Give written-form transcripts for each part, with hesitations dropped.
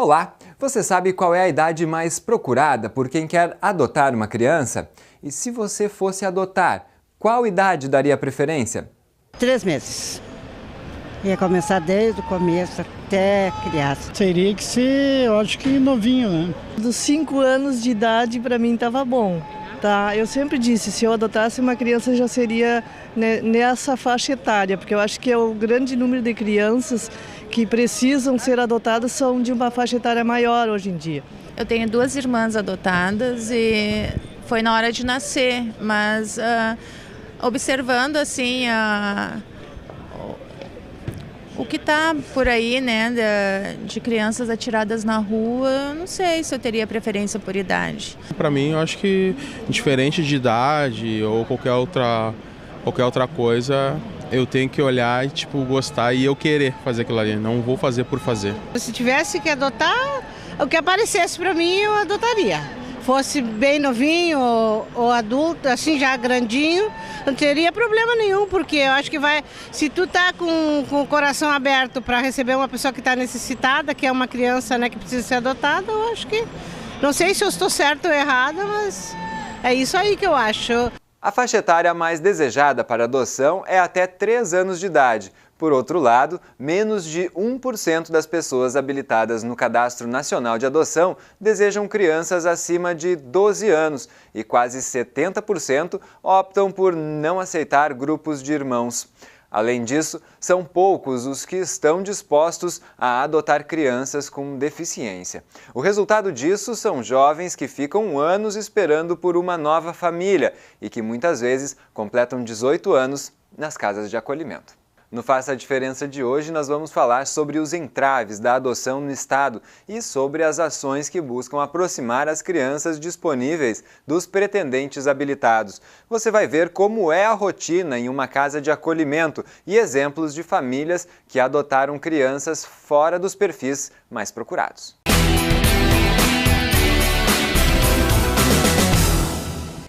Olá! Você sabe qual é a idade mais procurada por quem quer adotar uma criança? E se você fosse adotar, qual idade daria preferência? 3 meses. Ia começar desde o começo até criança. Teria que ser, eu acho que novinho, né? Dos 5 anos de idade, para mim, estava bom. Tá? Eu sempre disse, se eu adotasse uma criança, já seria nessa faixa etária, porque eu acho que o grande número de crianças que precisam ser adotadas são de uma faixa etária maior hoje em dia. Eu tenho 2 irmãs adotadas e foi na hora de nascer, mas observando assim o que está por aí, né, de crianças atiradas na rua, eu não sei se eu teria preferência por idade. Para mim, eu acho que diferente de idade ou qualquer outra coisa, eu tenho que olhar e gostar e eu querer fazer aquilo ali, não vou fazer por fazer. Se tivesse que adotar, o que aparecesse para mim eu adotaria. Fosse bem novinho ou adulto, assim já grandinho, não teria problema nenhum, porque eu acho que se tu tá com o coração aberto para receber uma pessoa que está necessitada, que é uma criança, né, que precisa ser adotada, eu acho que, não sei se eu estou certa ou errada, mas é isso aí que eu acho. A faixa etária mais desejada para adoção é até 3 anos de idade. Por outro lado, menos de 1% das pessoas habilitadas no Cadastro Nacional de Adoção desejam crianças acima de 12 anos e quase 70% optam por não aceitar grupos de irmãos. Além disso, são poucos os que estão dispostos a adotar crianças com deficiência. O resultado disso são jovens que ficam anos esperando por uma nova família e que muitas vezes completam 18 anos nas casas de acolhimento. No Faça a Diferença de hoje, nós vamos falar sobre os entraves da adoção no Estado e sobre as ações que buscam aproximar as crianças disponíveis dos pretendentes habilitados. Você vai ver como é a rotina em uma casa de acolhimento e exemplos de famílias que adotaram crianças fora dos perfis mais procurados.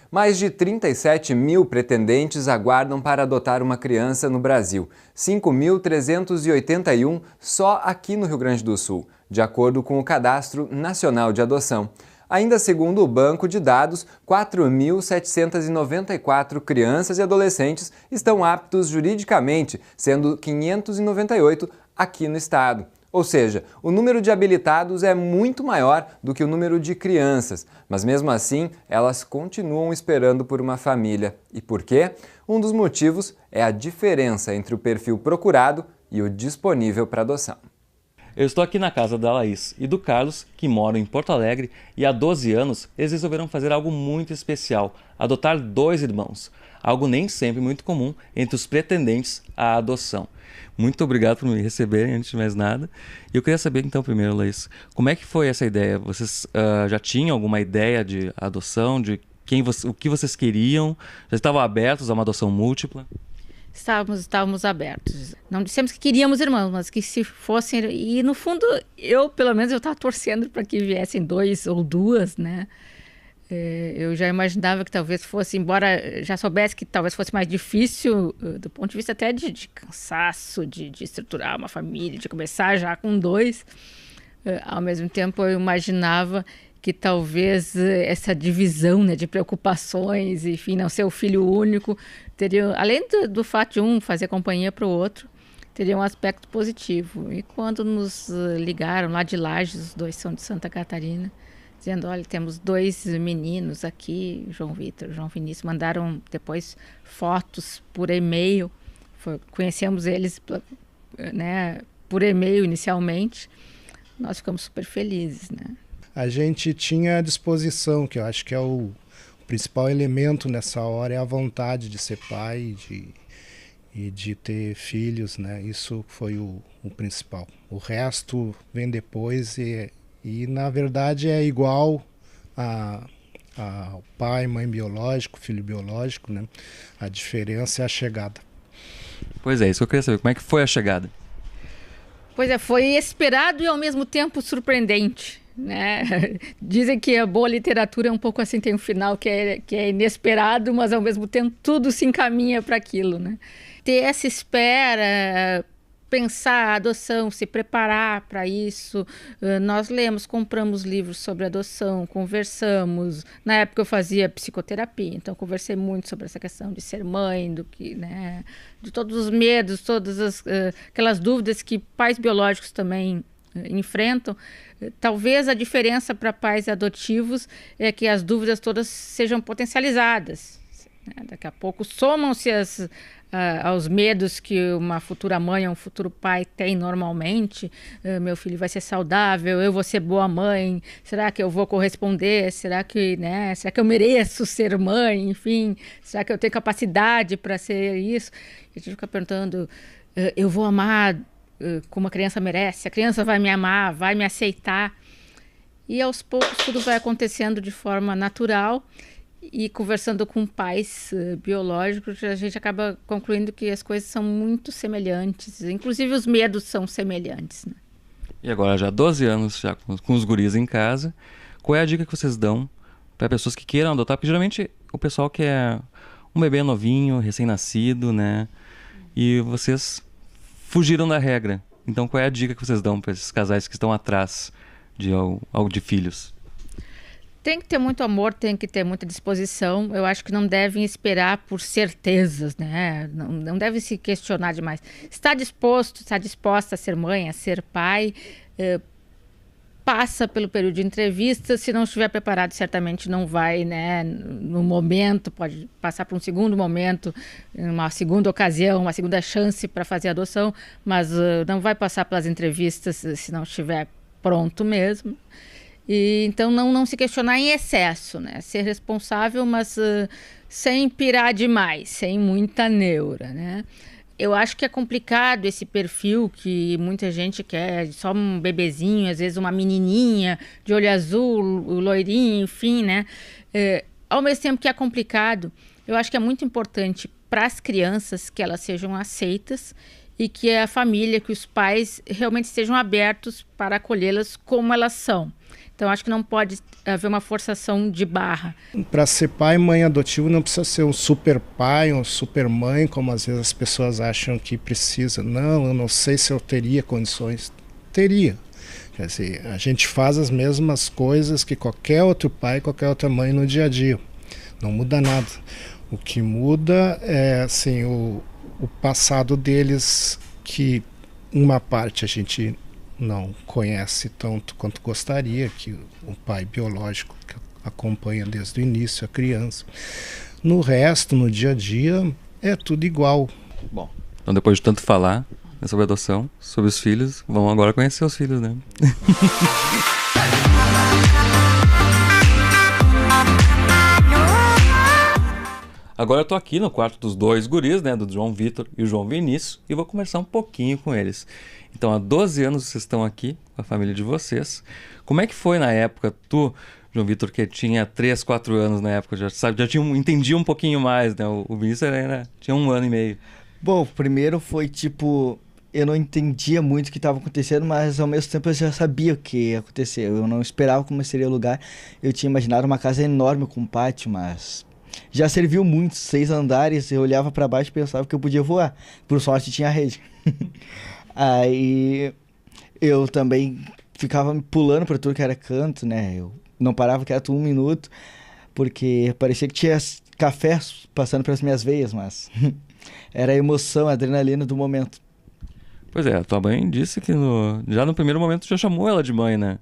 Mais de 37 mil pretendentes aguardam para adotar uma criança no Brasil, 5.381 só aqui no Rio Grande do Sul, de acordo com o Cadastro Nacional de Adoção. Ainda segundo o Banco de Dados, 4.794 crianças e adolescentes estão aptos juridicamente, sendo 598 aqui no estado. Ou seja, o número de habilitados é muito maior do que o número de crianças, mas mesmo assim elas continuam esperando por uma família. E por quê? Um dos motivos é a diferença entre o perfil procurado e o disponível para adoção. Eu estou aqui na casa da Laís e do Carlos, que moram em Porto Alegre, e há 12 anos eles resolveram fazer algo muito especial, adotar 2 irmãos, algo nem sempre muito comum entre os pretendentes à adoção. Muito obrigado por me receberem, antes de mais nada. E eu queria saber então primeiro, Laís, como é que foi essa ideia? Vocês já tinham alguma ideia de adoção, de o que vocês queriam? Já estavam abertos a uma adoção múltipla? Estávamos abertos. Não dissemos que queríamos irmãos, mas que se fossem... E no fundo, pelo menos eu estava torcendo para que viessem 2 ou 2, né? Eu já imaginava que talvez fosse, embora já soubesse que talvez fosse mais difícil, do ponto de vista até de cansaço, de estruturar uma família, de começar já com 2. Ao mesmo tempo, eu imaginava que talvez essa divisão, né, de preocupações, enfim, não ser o filho único, teria, além do fato de um fazer companhia para o outro, teria um aspecto positivo. E quando nos ligaram lá de Lages, os 2 são de Santa Catarina, dizendo, olha, temos 2 meninos aqui, João Vitor, João Vinícius, mandaram depois fotos por e-mail, conhecemos eles, né, por e-mail inicialmente, nós ficamos super felizes, né? A gente tinha a disposição, que eu acho que é o principal elemento nessa hora, é a vontade de ser pai e de ter filhos, né? Isso foi o principal. O resto vem depois e na verdade é igual ao pai, mãe biológico, filho biológico, né? A diferença é a chegada. Pois é, isso que eu queria saber. Como é que foi a chegada? Pois é, foi esperado e ao mesmo tempo surpreendente, né? Dizem que a boa literatura é um pouco assim, tem um final que é inesperado, mas ao mesmo tempo tudo se encaminha para aquilo, né? Ter essa espera pensar a adoção, se preparar para isso. Nós lemos, compramos livros sobre adoção, conversamos. Na época eu fazia psicoterapia, então conversei muito sobre essa questão de ser mãe, do que, né, de todos os medos, todas aquelas dúvidas que pais biológicos também enfrentam. Talvez a diferença para pais adotivos é que as dúvidas todas sejam potencializadas. Daqui a pouco somam-se aos medos que uma futura mãe ou um futuro pai tem normalmente. Meu filho vai ser saudável, eu vou ser boa mãe, será que eu vou corresponder, será que eu mereço ser mãe, enfim, será que eu tenho capacidade para ser isso? A gente fica perguntando, eu vou amar como a criança merece, a criança vai me amar, vai me aceitar. E aos poucos tudo vai acontecendo de forma natural. E conversando com pais biológicos, a gente acaba concluindo que as coisas são muito semelhantes. Inclusive os medos são semelhantes, né? E agora já há 12 anos já com os guris em casa, qual é a dica que vocês dão para pessoas que queiram adotar? Porque geralmente o pessoal quer um bebê novinho, recém-nascido, né? E vocês fugiram da regra. Então qual é a dica que vocês dão para esses casais que estão atrás de filhos? Tem que ter muito amor, tem que ter muita disposição. Eu acho que não devem esperar por certezas, né? Não deve se questionar demais. Está disposta a ser mãe, a ser pai, passa pelo período de entrevista. Se não estiver preparado, certamente não vai, né? No momento, pode passar por um segundo momento, uma segunda ocasião, uma segunda chance para fazer a adoção, mas não vai passar pelas entrevistas se não estiver pronto mesmo. E, então não se questionar em excesso, né? Ser responsável, mas sem pirar demais, sem muita neura, né? Eu acho que é complicado esse perfil que muita gente quer, só um bebezinho, às vezes uma menininha de olho azul, loirinho, enfim, né? Ao mesmo tempo que é complicado, eu acho que é muito importante para as crianças que elas sejam aceitas e que a família, que os pais realmente estejam abertos para acolhê-las como elas são. Então, acho que não pode haver uma forçação de barra. Para ser pai e mãe adotivo não precisa ser um super pai, um super mãe, como às vezes as pessoas acham que precisa. Não, eu não sei se eu teria condições. Teria. Quer dizer, a gente faz as mesmas coisas que qualquer outro pai, qualquer outra mãe no dia a dia. Não muda nada. O que muda é assim, o passado deles, que uma parte a gente não conhece tanto quanto gostaria, que o pai biológico que acompanha desde o início a criança. No resto, no dia a dia, é tudo igual. Bom, então depois de tanto falar sobre adoção, sobre os filhos, vamos agora conhecer os filhos, né? Agora eu tô aqui no quarto dos dois guris, né, do João Vitor e o João Vinícius, e vou conversar um pouquinho com eles. Então, há 12 anos vocês estão aqui com a família de vocês. Como é que foi na época? Tu, João Vitor, que tinha 3, 4 anos na época, já entendia um pouquinho mais, né? O Vinícius tinha 1 ano e meio. Bom, primeiro foi tipo, eu não entendia muito o que estava acontecendo, mas ao mesmo tempo eu já sabia o que ia acontecer. Eu não esperava como seria o lugar. Eu tinha imaginado uma casa enorme com um pátio, mas já serviu muito, 6 andares, eu olhava para baixo e pensava que eu podia voar. Por sorte tinha rede. Aí eu também ficava pulando para tudo que era canto, né? Eu não parava quieto 1 minuto, porque parecia que tinha café passando pelas minhas veias, mas era a emoção, a adrenalina do momento. Pois é, a tua mãe disse que já no primeiro momento já chamou ela de mãe, né?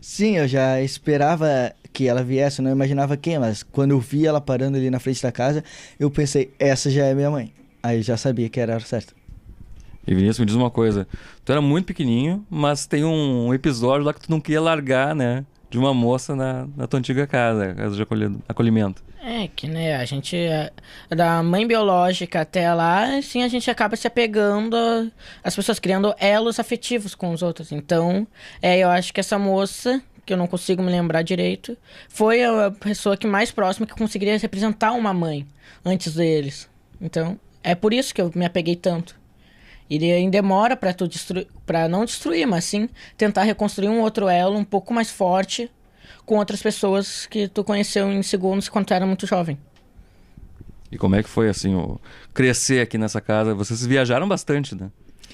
Sim, eu já esperava que ela viesse, eu não imaginava quem, mas quando eu vi ela parando ali na frente da casa, eu pensei, essa já é minha mãe. Aí eu já sabia que era a hora certa. E Vinícius, me diz uma coisa, tu era muito pequenininho, mas tem um episódio lá que tu não queria largar, né, de uma moça na tua antiga casa de acolhimento. É que, né, a gente, da mãe biológica até lá, assim, a gente acaba se apegando, as pessoas criando elos afetivos com os outros. Então, eu acho que essa moça, que eu não consigo me lembrar direito, foi a pessoa que mais próxima que conseguiria representar uma mãe antes deles. Então, é por isso que eu me apeguei tanto. E demora para não destruir, mas sim tentar reconstruir um outro elo um pouco mais forte com outras pessoas que tu conheceu em segundos quando tu era muito jovem. E como é que foi, assim, crescer aqui nessa casa? Vocês viajaram bastante, né?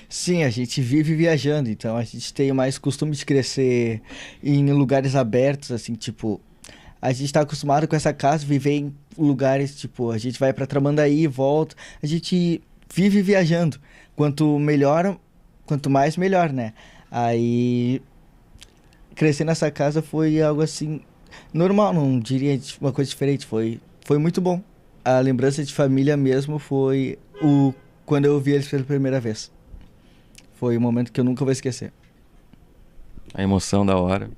Sim, a gente vive viajando, então a gente tem mais costume de crescer em lugares abertos, assim, tipo, a gente tá acostumado com essa casa, viver em lugares, tipo, a gente vai pra Tramandaí e volta, a gente vive viajando. Quanto melhor, quanto mais melhor, né? Aí, crescer nessa casa foi algo assim, normal, não diria uma coisa diferente, foi muito bom. A lembrança de família mesmo foi quando eu vi eles pela primeira vez. Foi um momento que eu nunca vou esquecer. A emoção da hora.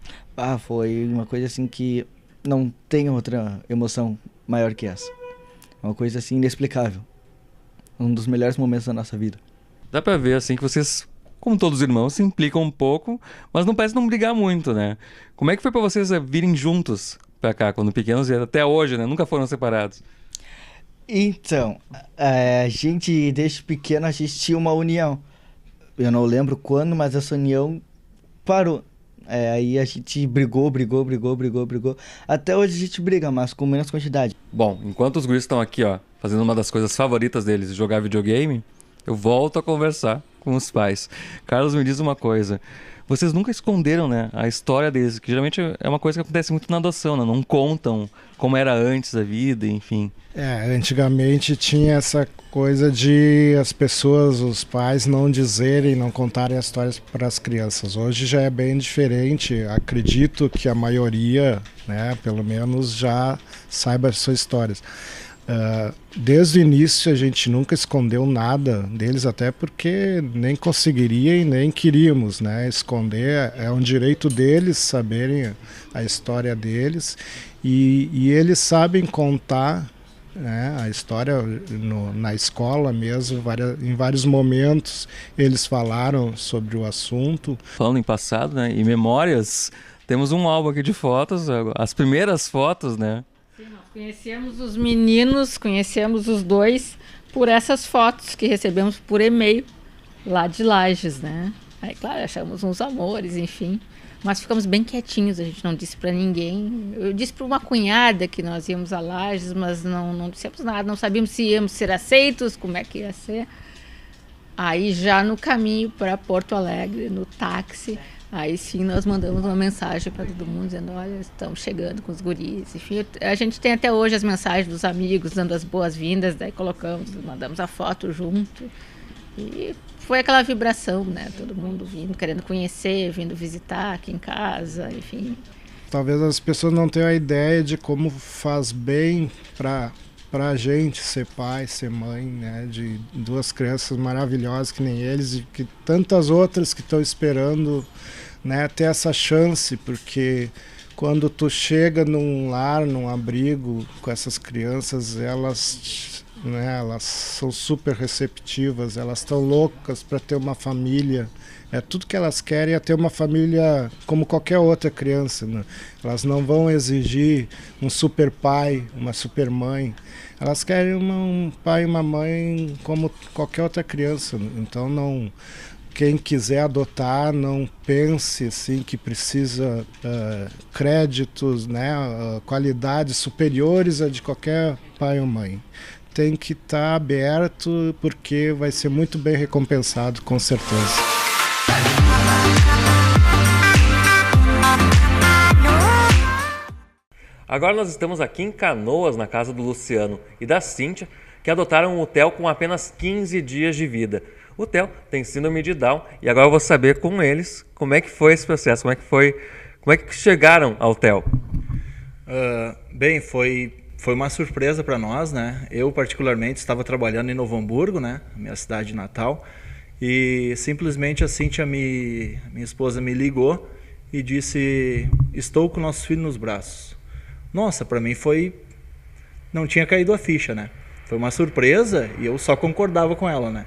Foi uma coisa assim que não tem outra emoção maior que essa. Uma coisa assim inexplicável. Um dos melhores momentos da nossa vida. Dá pra ver, assim, que vocês, como todos os irmãos, se implicam um pouco, mas não parece não brigar muito, né? Como é que foi pra vocês virem juntos pra cá, quando pequenos e até hoje, né? Nunca foram separados. Então, a gente, desde pequeno, a gente tinha uma união. Eu não lembro quando, mas essa união parou. Aí a gente brigou. Até hoje a gente briga, mas com menos quantidade. Bom, enquanto os guris estão aqui, ó, fazendo uma das coisas favoritas deles, jogar videogame, eu volto a conversar com os pais. Carlos, me diz uma coisa. Vocês nunca esconderam, né, a história deles, que geralmente é uma coisa que acontece muito na adoção, né? Não contam como era antes a vida, enfim. Antigamente tinha essa coisa de as pessoas, os pais não dizerem, não contarem as histórias para as crianças. Hoje já é bem diferente. Acredito que a maioria, né, pelo menos já saiba as suas histórias. Desde o início a gente nunca escondeu nada deles, até porque nem conseguiria e nem queríamos, né? Esconder é um direito deles saberem a história deles e eles sabem contar, né, a história na escola mesmo, em vários momentos eles falaram sobre o assunto. Falando em passado, né, e memórias, temos um álbum aqui de fotos, as primeiras fotos, né? Conhecemos os meninos, conhecemos os dois por essas fotos que recebemos por e-mail lá de Lages, né? Aí, claro, achamos uns amores, enfim. Mas ficamos bem quietinhos, a gente não disse para ninguém. Eu disse para uma cunhada que nós íamos a Lages, mas não dissemos nada, não sabíamos se íamos ser aceitos, como é que ia ser. Aí já no caminho para Porto Alegre, no táxi, aí sim nós mandamos uma mensagem para todo mundo dizendo, olha, estamos chegando com os guris. Enfim, a gente tem até hoje as mensagens dos amigos dando as boas-vindas, daí mandamos a foto junto. E foi aquela vibração, né? Todo mundo vindo, querendo conhecer, vindo visitar aqui em casa, enfim. Talvez as pessoas não tenham a ideia de como faz bem para a gente ser pai, ser mãe, né? De duas crianças maravilhosas que nem eles e que tantas outras que estão esperando, né, ter essa chance, porque quando tu chega num lar, num abrigo com essas crianças, elas são super receptivas, elas estão loucas para ter uma família. Tudo que elas querem é ter uma família como qualquer outra criança, né? Elas não vão exigir um super pai, uma super mãe. Elas querem um pai e uma mãe como qualquer outra criança. Então, quem quiser adotar, não pense assim, que precisa créditos, né, qualidades superiores a de qualquer pai ou mãe. Tem que estar aberto, porque vai ser muito bem recompensado, com certeza. Agora nós estamos aqui em Canoas, na casa do Luciano e da Cíntia, que adotaram o Theo com apenas 15 dias de vida. O Theo tem síndrome de Down e agora eu vou saber com eles como é que foi esse processo, como é que chegaram ao Theo. Bem, foi uma surpresa para nós, né? Eu particularmente estava trabalhando em Novo Hamburgo, né? Minha cidade natal, e simplesmente a Cíntia, minha esposa, me ligou e disse: estou com o nosso filho nos braços. Nossa, para mim não tinha caído a ficha, né? Foi uma surpresa e eu só concordava com ela, né?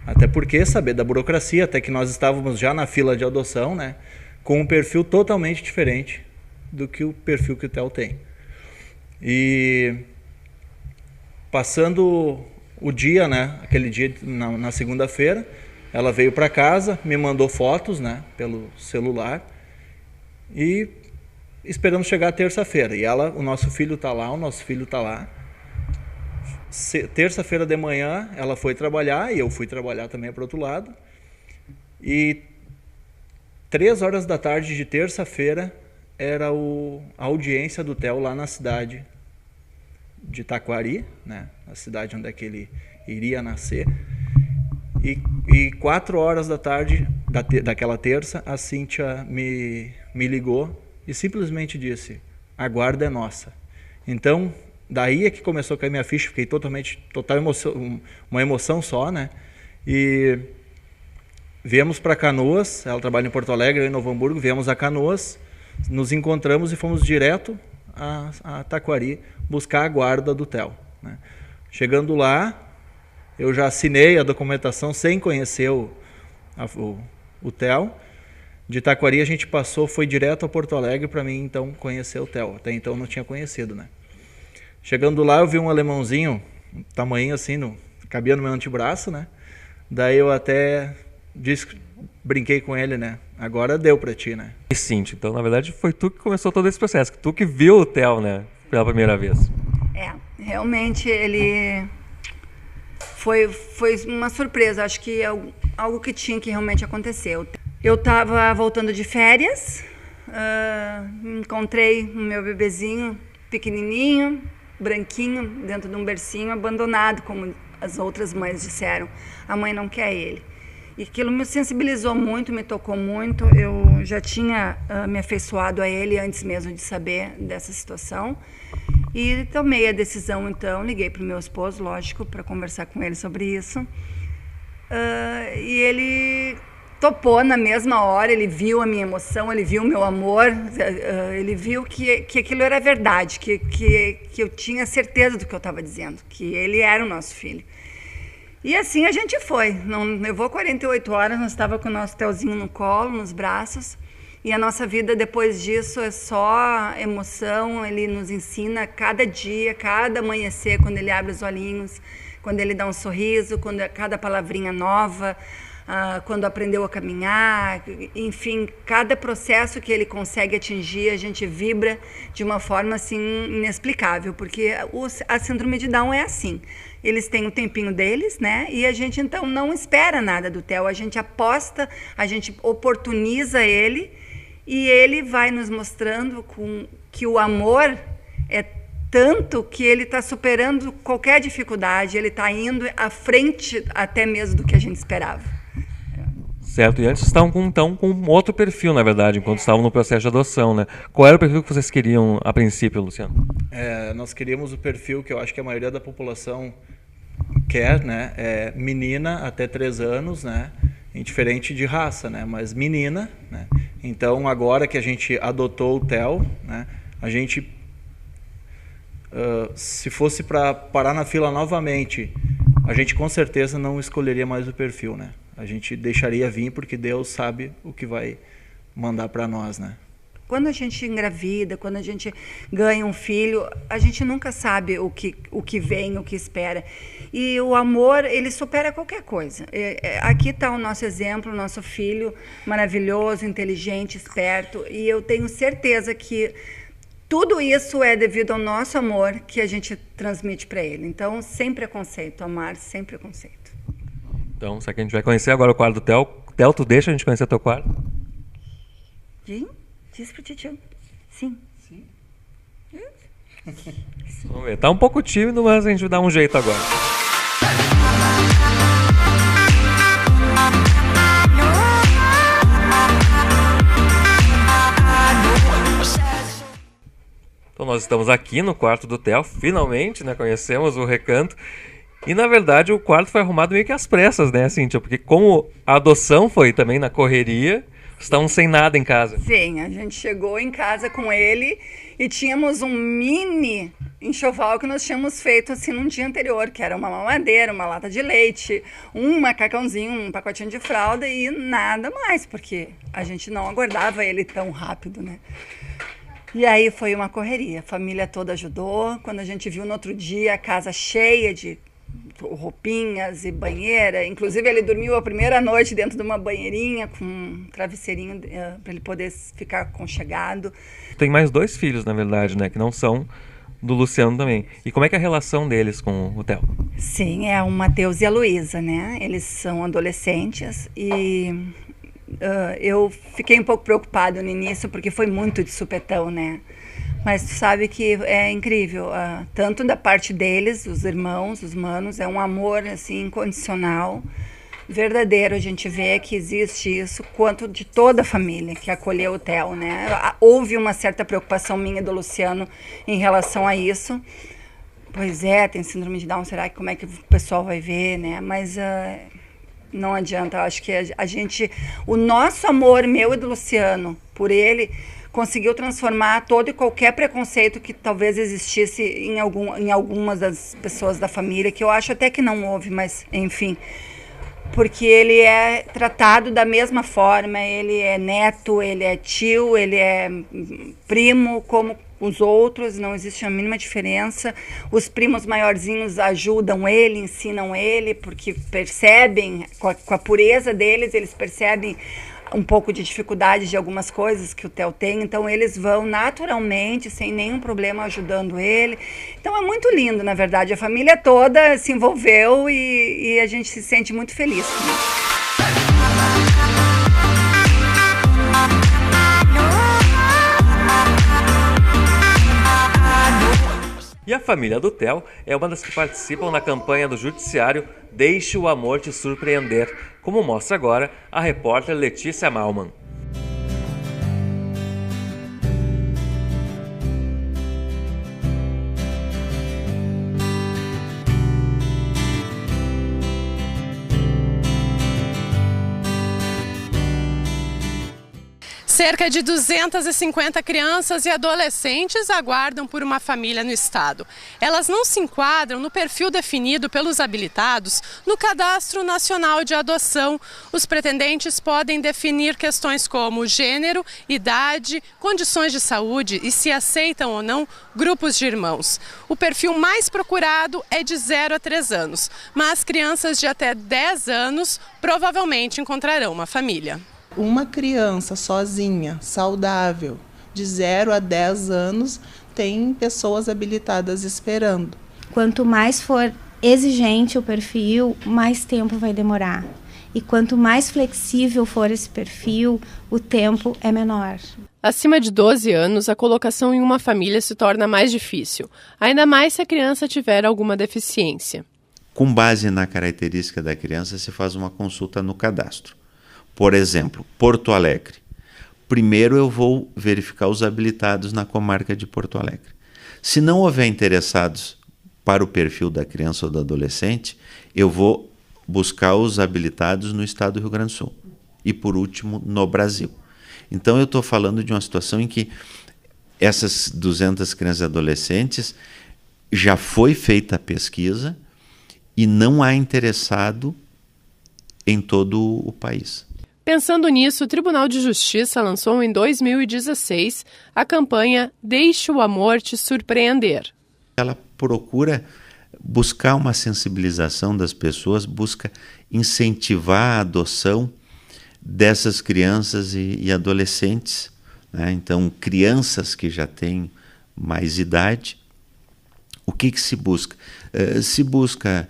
Até porque saber da burocracia, até que nós estávamos já na fila de adoção, né? Com um perfil totalmente diferente do que o perfil que o Theo tem. E passando o dia, né? Aquele dia na segunda-feira, ela veio para casa, me mandou fotos, né? Pelo celular e esperamos chegar terça-feira. E o nosso filho tá lá, Terça-feira de manhã ela foi trabalhar e eu fui trabalhar também para outro lado. E 3 horas da tarde de terça-feira era a audiência do Theo lá na cidade de Taquari, né? A cidade onde é que ele iria nascer. E 4 horas da tarde daquela terça, a Cíntia me ligou e simplesmente disse: a guarda é nossa. Então, daí é que começou a cair minha ficha, fiquei uma emoção só, né? E viemos para Canoas, ela trabalha em Porto Alegre, eu em Novo Hamburgo, viemos a Canoas, nos encontramos e fomos direto a Taquari buscar a guarda do Theo, né? Chegando lá, eu já assinei a documentação sem conhecer o Theo. De Taquari a gente foi direto a Porto Alegre para mim então conhecer o Theo. Até então eu não tinha conhecido, né? Chegando lá eu vi um alemãozinho, tamanho assim, cabia no meu antebraço, né? Daí eu até brinquei com ele, né? Agora deu para ti, né? E Cíntia, então na verdade foi tu que começou todo esse processo, tu que viu o Theo, né? Pela primeira vez. Realmente ele foi uma surpresa, acho que é algo que tinha que realmente acontecer. Eu estava voltando de férias, encontrei o meu bebezinho pequenininho, branquinho, dentro de um bercinho, abandonado, como as outras mães disseram. A mãe não quer ele. E aquilo me sensibilizou muito, me tocou muito. Eu já tinha me afeiçoado a ele antes mesmo de saber dessa situação. E tomei a decisão, então, liguei para o meu esposo, lógico, para conversar com ele sobre isso. E ele topou na mesma hora, ele viu a minha emoção, ele viu o meu amor, ele viu que aquilo era verdade, que eu tinha certeza do que eu estava dizendo, que ele era o nosso filho. E assim a gente foi. Não levou 48 horas, nós estávamos com o nosso Theozinho no colo, nos braços. E a nossa vida depois disso é só emoção. Ele nos ensina cada dia, cada amanhecer, quando ele abre os olhinhos, quando ele dá um sorriso, cada palavrinha nova, quando aprendeu a caminhar. Enfim, cada processo que ele consegue atingir, a gente vibra de uma forma assim inexplicável, porque a síndrome de Down é assim. Eles têm o tempinho deles, né? E a gente então não espera nada do Theo, a gente aposta, a gente oportuniza ele. E ele vai nos mostrando que o amor é tanto que ele está superando qualquer dificuldade, ele está indo à frente até mesmo do que a gente esperava. Certo, e antes estavam com outro perfil, na verdade, enquanto estavam no processo de adoção, né? Qual era o perfil que vocês queriam a princípio, Luciano? Nós queríamos o perfil que eu acho que a maioria da população quer, né? É menina até 3 anos, né? Indiferente de raça, né? Mas menina, né? Então, agora que a gente adotou o Theo, né? A gente, se fosse para parar na fila novamente, a gente com certeza não escolheria mais o perfil, né? A gente deixaria vir porque Deus sabe o que vai mandar para nós, né? Quando a gente engravida, quando a gente ganha um filho, a gente nunca sabe o que vem, o que espera. E o amor, ele supera qualquer coisa. Aqui está o nosso exemplo, o nosso filho maravilhoso, inteligente, esperto. E eu tenho certeza que tudo isso é devido ao nosso amor que a gente transmite para ele. Então, sem preconceito, amar sem preconceito. Então, será que a gente vai conhecer agora o quarto do Theo? Theo, tu deixa a gente conhecer o teu quarto? Sim. Diz pro tio. Sim. Vamos ver. Tá um pouco tímido, mas a gente vai dar um jeito agora. Então nós estamos aqui no quarto do Theo, finalmente, né? Conhecemos o recanto. E na verdade o quarto foi arrumado meio que às pressas, né, Cíntia? Porque como a adoção foi também na correria, estavam sem nada em casa. Sim, a gente chegou em casa com ele e tínhamos um mini enxoval que nós tínhamos feito assim num dia anterior, que era uma mamadeira, uma lata de leite, um macacãozinho, um pacotinho de fralda e nada mais, porque a gente não aguardava ele tão rápido, né? E aí foi uma correria, a família toda ajudou. Quando a gente viu no outro dia a casa cheia de roupinhas e banheira, inclusive ele dormiu a primeira noite dentro de uma banheirinha com um travesseirinho para ele poder ficar aconchegado. Tem mais 2 filhos, na verdade, né, que não são do Luciano também. E como é que é a relação deles com o Theo? Sim, é o Matheus e a Luísa, né? Eles são adolescentes e Eu fiquei um pouco preocupada no início, porque foi muito de supetão, né? Mas tu sabe que é incrível, tanto da parte deles, os irmãos, os manos, é um amor assim incondicional, verdadeiro. A gente vê que existe isso, quanto de toda a família que acolheu o Theo, né? Houve uma certa preocupação minha e do Luciano em relação a isso. Pois é, tem síndrome de Down, será que como é que o pessoal vai ver, né? Mas não adianta, eu acho que o nosso amor, meu e do Luciano, por ele, conseguiu transformar todo e qualquer preconceito que talvez existisse em algumas das pessoas da família, que eu acho até que não houve, mas enfim, porque ele é tratado da mesma forma, ele é neto, ele é tio, ele é primo, como os outros, não existe a mínima diferença. Os primos maiorzinhos ajudam ele, ensinam ele, porque percebem, com a pureza deles, eles percebem um pouco de dificuldade de algumas coisas que o Theo tem, então eles vão naturalmente, sem nenhum problema, ajudando ele. Então é muito lindo, na verdade, a família toda se envolveu e a gente se sente muito feliz com isso. E a família do Theo é uma das que participam na campanha do Judiciário Deixe o Amor Te Surpreender, como mostra agora a repórter Letícia Malman. Cerca de 250 crianças e adolescentes aguardam por uma família no estado. Elas não se enquadram no perfil definido pelos habilitados no Cadastro Nacional de Adoção. Os pretendentes podem definir questões como gênero, idade, condições de saúde e se aceitam ou não grupos de irmãos. O perfil mais procurado é de 0 a 3 anos, mas crianças de até 10 anos provavelmente encontrarão uma família. Uma criança sozinha, saudável, de 0 a 10 anos, tem pessoas habilitadas esperando. Quanto mais for exigente o perfil, mais tempo vai demorar. E quanto mais flexível for esse perfil, o tempo é menor. Acima de 12 anos, a colocação em uma família se torna mais difícil, ainda mais se a criança tiver alguma deficiência. Com base na característica da criança, se faz uma consulta no cadastro. Por exemplo, Porto Alegre. Primeiro eu vou verificar os habilitados na comarca de Porto Alegre. Se não houver interessados para o perfil da criança ou do adolescente, eu vou buscar os habilitados no estado do Rio Grande do Sul. E por último, no Brasil. Então eu estou falando de uma situação em que essas 200 crianças e adolescentes já foi feita a pesquisa e não há interessado em todo o país. Pensando nisso, o Tribunal de Justiça lançou em 2016 a campanha Deixe o Amor Te Surpreender. Ela procura buscar uma sensibilização das pessoas, busca incentivar a adoção dessas crianças e adolescentes, né? Então, crianças que já têm mais idade, o que se busca? Se busca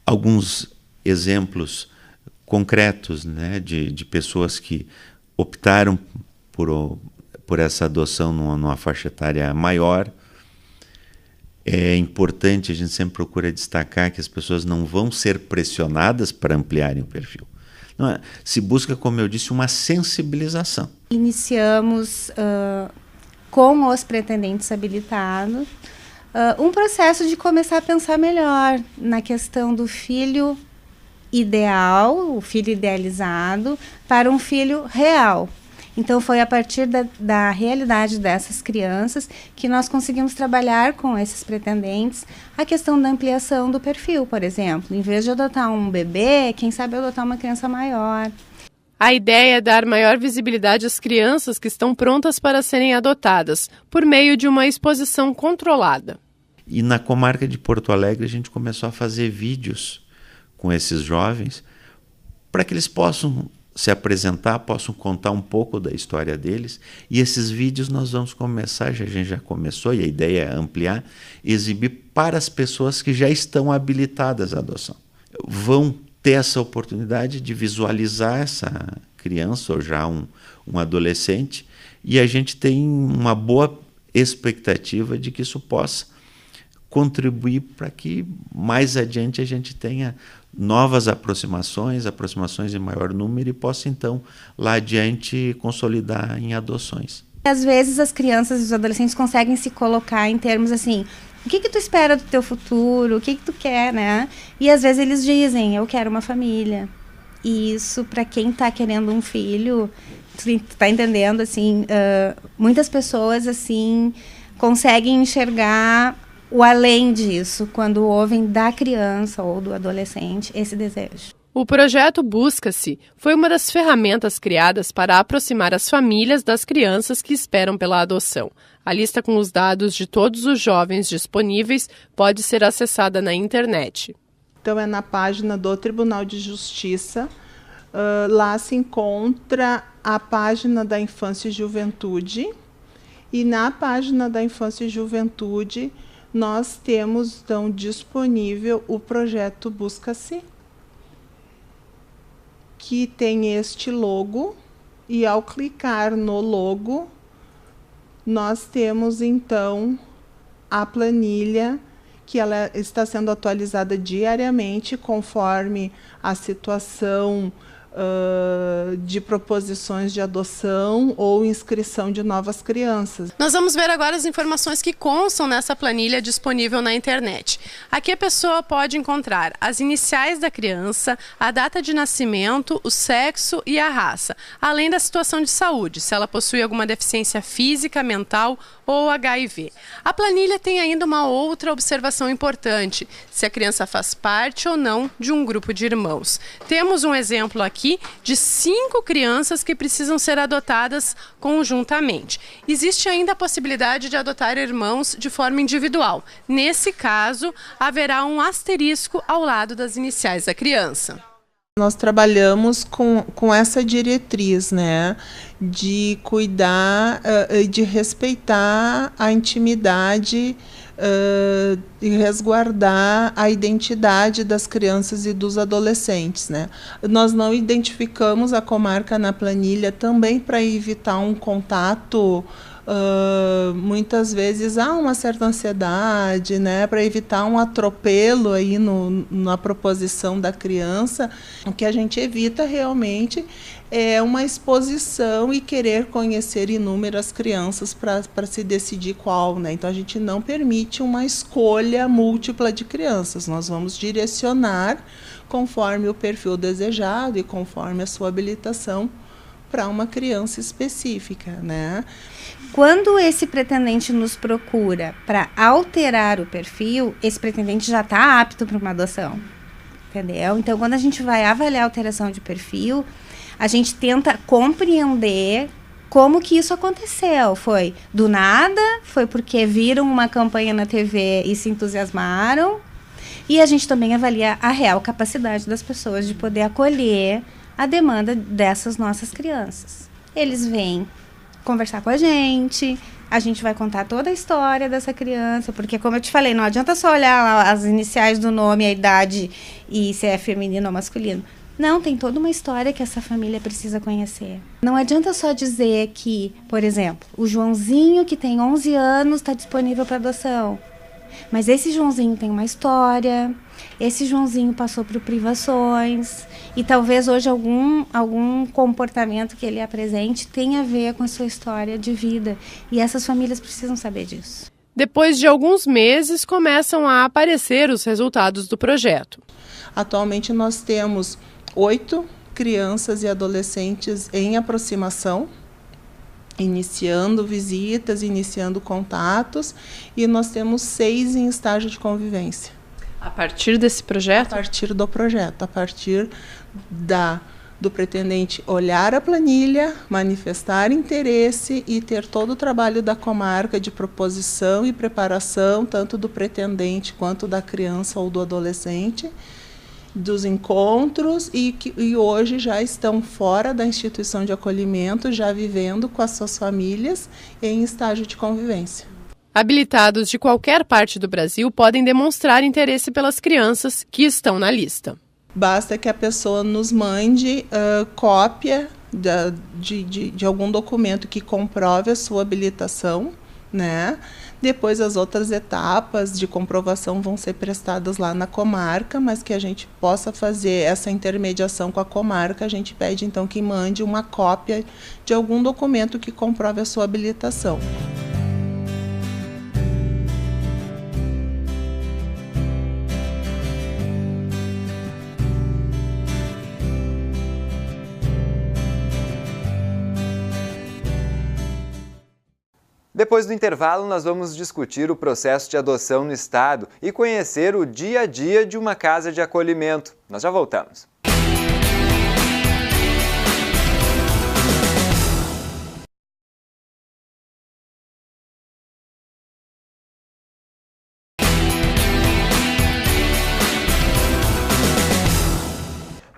alguns exemplos concretos, né, de pessoas que optaram por essa adoção numa faixa etária maior. É importante, a gente sempre procura destacar que as pessoas não vão ser pressionadas para ampliarem o perfil. Não é? Se busca, como eu disse, uma sensibilização. Iniciamos com os pretendentes habilitados um processo de começar a pensar melhor na questão do filho ideal, o filho idealizado, para um filho real. Então foi a partir da realidade dessas crianças que nós conseguimos trabalhar com esses pretendentes a questão da ampliação do perfil, por exemplo. Em vez de adotar um bebê, quem sabe adotar uma criança maior. A ideia é dar maior visibilidade às crianças que estão prontas para serem adotadas, por meio de uma exposição controlada. E na comarca de Porto Alegre a gente começou a fazer vídeos com esses jovens, para que eles possam se apresentar, possam contar um pouco da história deles, e esses vídeos nós vamos começar, a gente já começou, e a ideia é ampliar, exibir para as pessoas que já estão habilitadas à adoção. Vão ter essa oportunidade de visualizar essa criança ou já um adolescente, e a gente tem uma boa expectativa de que isso possa contribuir para que mais adiante a gente tenha novas aproximações em maior número e possa então lá adiante consolidar em adoções. Às vezes as crianças e os adolescentes conseguem se colocar em termos assim, o que tu espera do teu futuro, o que tu quer, né? E às vezes eles dizem, eu quero uma família. E isso, para quem tá querendo um filho, tu tá entendendo, assim, muitas pessoas, assim, conseguem enxergar o além disso, quando ouvem da criança ou do adolescente esse desejo. O projeto Busca-se foi uma das ferramentas criadas para aproximar as famílias das crianças que esperam pela adoção. A lista com os dados de todos os jovens disponíveis pode ser acessada na internet. Então é na página do Tribunal de Justiça. Lá se encontra a página da Infância e Juventude. E na página da Infância e Juventude nós temos então disponível o projeto Busca-se, que tem este logo, e ao clicar no logo, nós temos então a planilha, que ela está sendo atualizada diariamente conforme a situação de proposições de adoção ou inscrição de novas crianças. Nós vamos ver agora as informações que constam nessa planilha disponível na internet. Aqui a pessoa pode encontrar as iniciais da criança, a data de nascimento, o sexo e a raça, além da situação de saúde, se ela possui alguma deficiência física, mental ou HIV. A planilha tem ainda uma outra observação importante, se a criança faz parte ou não de um grupo de irmãos. Temos um exemplo aqui de 5 crianças que precisam ser adotadas conjuntamente. Existe ainda a possibilidade de adotar irmãos de forma individual. Nesse caso, haverá um asterisco ao lado das iniciais da criança. Nós trabalhamos com essa diretriz, né, de cuidar e de respeitar a intimidade e resguardar a identidade das crianças e dos adolescentes, né? Nós não identificamos a comarca na planilha também para evitar um contato. Muitas vezes há uma certa ansiedade, né, para evitar um atropelo aí na proposição da criança. O que a gente evita realmente é uma exposição e querer conhecer inúmeras crianças para se decidir qual, né? Então a gente não permite uma escolha múltipla de crianças. Nós vamos direcionar conforme o perfil desejado e conforme a sua habilitação para uma criança específica, né? Quando esse pretendente nos procura para alterar o perfil, esse pretendente já está apto para uma adoção, entendeu? Então, quando a gente vai avaliar a alteração de perfil, a gente tenta compreender como que isso aconteceu. Foi do nada? Foi porque viram uma campanha na TV e se entusiasmaram? E a gente também avalia a real capacidade das pessoas de poder acolher a demanda dessas nossas crianças. Eles vêm conversar com a gente vai contar toda a história dessa criança, porque como eu te falei, não adianta só olhar as iniciais do nome, a idade e se é feminino ou masculino. Não, tem toda uma história que essa família precisa conhecer. Não adianta só dizer que, por exemplo, o Joãozinho, que tem 11 anos, está disponível para adoção. Mas esse Joãozinho tem uma história, esse Joãozinho passou por privações e talvez hoje algum comportamento que ele apresente tenha a ver com a sua história de vida. E essas famílias precisam saber disso. Depois de alguns meses, começam a aparecer os resultados do projeto. Atualmente nós temos 8 crianças e adolescentes em aproximação, iniciando visitas, iniciando contatos, e nós temos 6 em estágio de convivência. A partir desse projeto? A partir do projeto, a partir do pretendente olhar a planilha, manifestar interesse e ter todo o trabalho da comarca de proposição e preparação, tanto do pretendente quanto da criança ou do adolescente, dos encontros e hoje já estão fora da instituição de acolhimento, já vivendo com as suas famílias em estágio de convivência. Habilitados de qualquer parte do Brasil podem demonstrar interesse pelas crianças que estão na lista. Basta que a pessoa nos mande cópia de algum documento que comprove a sua habilitação, né? Depois as outras etapas de comprovação vão ser prestadas lá na comarca, mas que a gente possa fazer essa intermediação com a comarca, a gente pede então que mande uma cópia de algum documento que comprove a sua habilitação. Depois do intervalo, nós vamos discutir o processo de adoção no estado e conhecer o dia a dia de uma casa de acolhimento. Nós já voltamos.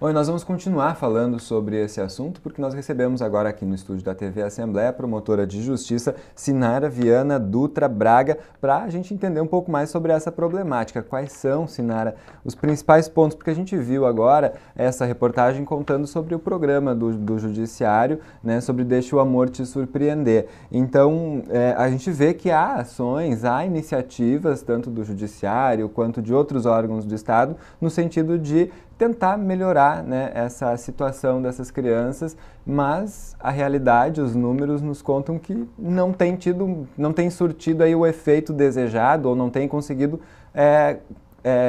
Bom, e nós vamos continuar falando sobre esse assunto porque nós recebemos agora aqui no estúdio da TV Assembleia a promotora de justiça Sinara Viana Dutra Braga para a gente entender um pouco mais sobre essa problemática. Quais são, Sinara, os principais pontos? Porque a gente viu agora essa reportagem contando sobre o programa do Judiciário, né, sobre Deixa o Amor Te Surpreender. Então, a gente vê que há ações, há iniciativas, tanto do Judiciário quanto de outros órgãos do Estado, no sentido de tentar melhorar, né, essa situação dessas crianças, mas a realidade, os números nos contam que não tem surtido aí o efeito desejado ou não tem conseguido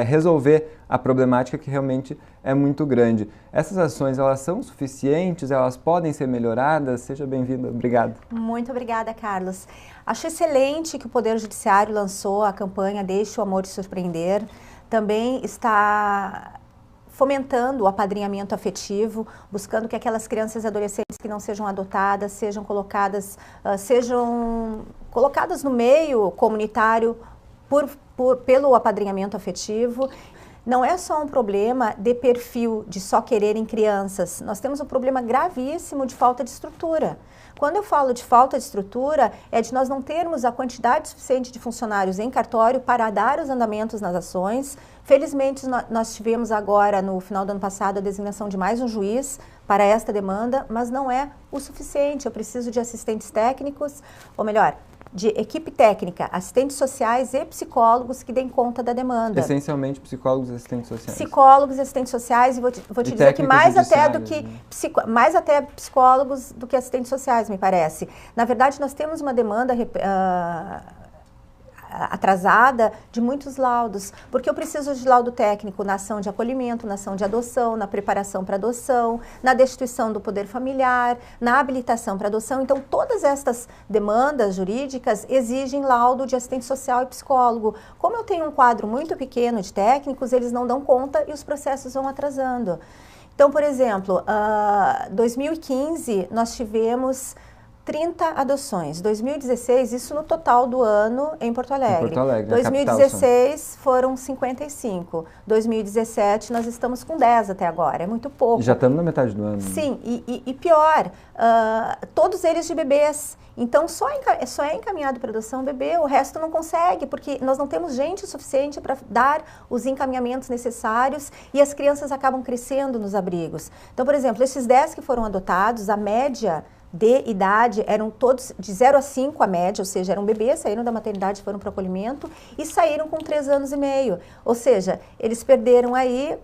resolver a problemática que realmente é muito grande. Essas ações, elas são suficientes? Elas podem ser melhoradas? Seja bem-vindo. Obrigado. Muito obrigada, Carlos. Acho excelente que o Poder Judiciário lançou a campanha Deixa o Amor Te Surpreender. Também está fomentando o apadrinhamento afetivo, buscando que aquelas crianças e adolescentes que não sejam adotadas sejam colocadas no meio comunitário pelo apadrinhamento afetivo. Não é só um problema de perfil, de só quererem crianças. Nós temos um problema gravíssimo de falta de estrutura. Quando eu falo de falta de estrutura, é de nós não termos a quantidade suficiente de funcionários em cartório para dar os andamentos nas ações. Felizmente, nós tivemos agora, no final do ano passado, a designação de mais um juiz para esta demanda, mas não é o suficiente. Eu preciso de assistentes técnicos, ou melhor, de equipe técnica, assistentes sociais e psicólogos que deem conta da demanda. Essencialmente psicólogos e assistentes sociais. Psicólogos e assistentes sociais, e vou te dizer que mais até psicólogos do que assistentes sociais, me parece. Na verdade, nós temos uma demanda atrasada de muitos laudos, porque eu preciso de laudo técnico na ação de acolhimento, na ação de adoção, na preparação para adoção, na destituição do poder familiar, na habilitação para adoção. Então, todas estas demandas jurídicas exigem laudo de assistente social e psicólogo. Como eu tenho um quadro muito pequeno de técnicos, eles não dão conta e os processos vão atrasando. Então, por exemplo, 2015 nós tivemos 30 adoções. 2016, isso no total do ano em Porto Alegre. Em Porto Alegre, 2016 foram 55. 2017 nós estamos com 10 até agora, é muito pouco. E já estamos na metade do ano. Sim, e pior, todos eles de bebês. Então só é encaminhado para adoção bebê, o resto não consegue, porque nós não temos gente suficiente para dar os encaminhamentos necessários e as crianças acabam crescendo nos abrigos. Então, por exemplo, esses 10 que foram adotados, a média de idade, eram todos de 0 a 5 a média, ou seja, eram bebês, saíram da maternidade, foram para o acolhimento e saíram com 3 anos e meio. Ou seja, eles perderam aí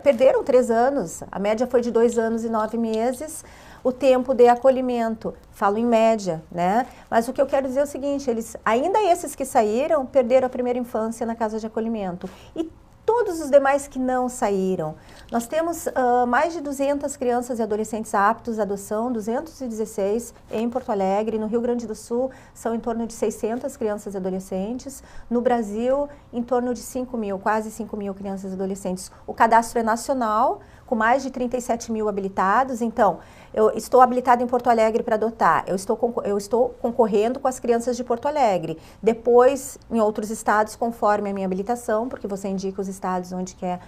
perderam 3 anos, a média foi de 2 anos e 9 meses, o tempo de acolhimento, falo em média, né? Mas o que eu quero dizer é o seguinte, ainda esses que saíram, perderam a primeira infância na casa de acolhimento. E todos os demais que não saíram. Nós temos mais de 200 crianças e adolescentes aptos à adoção, 216 em Porto Alegre. No Rio Grande do Sul, são em torno de 600 crianças e adolescentes. No Brasil, em torno de 5 mil, quase 5 mil crianças e adolescentes. O cadastro é nacional, com mais de 37 mil habilitados. Então, eu estou habilitada em Porto Alegre para adotar. Eu estou concorrendo com as crianças de Porto Alegre. Depois, em outros estados, conforme a minha habilitação, porque você indica os estados onde quer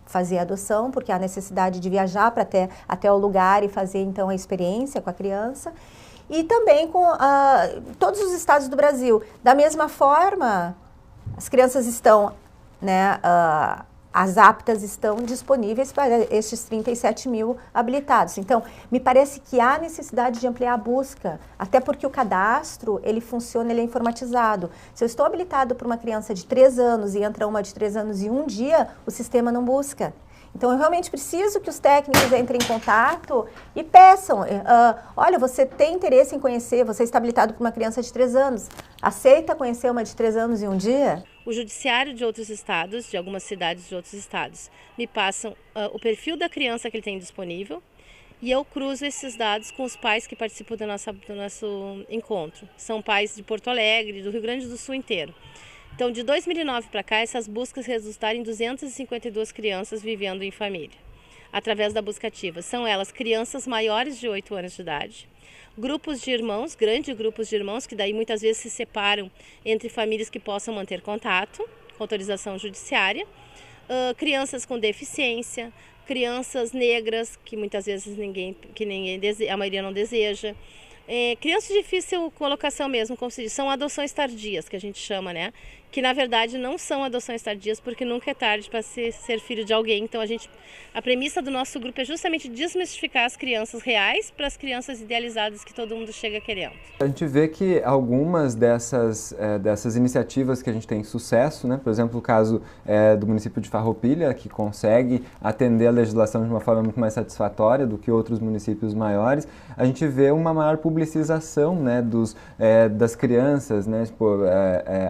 fazer a adoção, porque há necessidade de viajar para até o lugar e fazer, então, a experiência com a criança. E também com todos os estados do Brasil. Da mesma forma, as crianças estão, né, as aptas estão disponíveis para estes 37 mil habilitados. Então, me parece que há necessidade de ampliar a busca, até porque o cadastro, ele funciona, ele é informatizado. Se eu estou habilitado para uma criança de 3 anos e entra uma de 3 anos e um dia, o sistema não busca. Então, eu realmente preciso que os técnicos entrem em contato e peçam, olha, você tem interesse em conhecer, você está habilitado para uma criança de 3 anos, aceita conhecer uma de 3 anos e um dia? O judiciário de outros estados, de algumas cidades de outros estados, me passam o perfil da criança que ele tem disponível e eu cruzo esses dados com os pais que participam do nosso encontro. São pais de Porto Alegre, do Rio Grande do Sul inteiro. Então, de 2009 para cá, essas buscas resultaram em 252 crianças vivendo em família, através da busca ativa. São elas crianças maiores de 8 anos de idade, grupos de irmãos, grandes grupos de irmãos, que daí muitas vezes se separam entre famílias que possam manter contato, com autorização judiciária, crianças com deficiência, crianças negras, que muitas vezes a maioria não deseja, crianças de difícil colocação mesmo, como se diz, são adoções tardias, que a gente chama, né? Que na verdade não são adoções tardias, porque nunca é tarde para ser filho de alguém. Então a premissa do nosso grupo é justamente desmistificar as crianças reais para as crianças idealizadas que todo mundo chega querendo. A gente vê que algumas dessas iniciativas que a gente tem sucesso, né? Por exemplo, o caso do município de Farroupilha, que consegue atender a legislação de uma forma muito mais satisfatória do que outros municípios maiores, a gente vê uma maior publicização, né, das crianças, né? Tipo,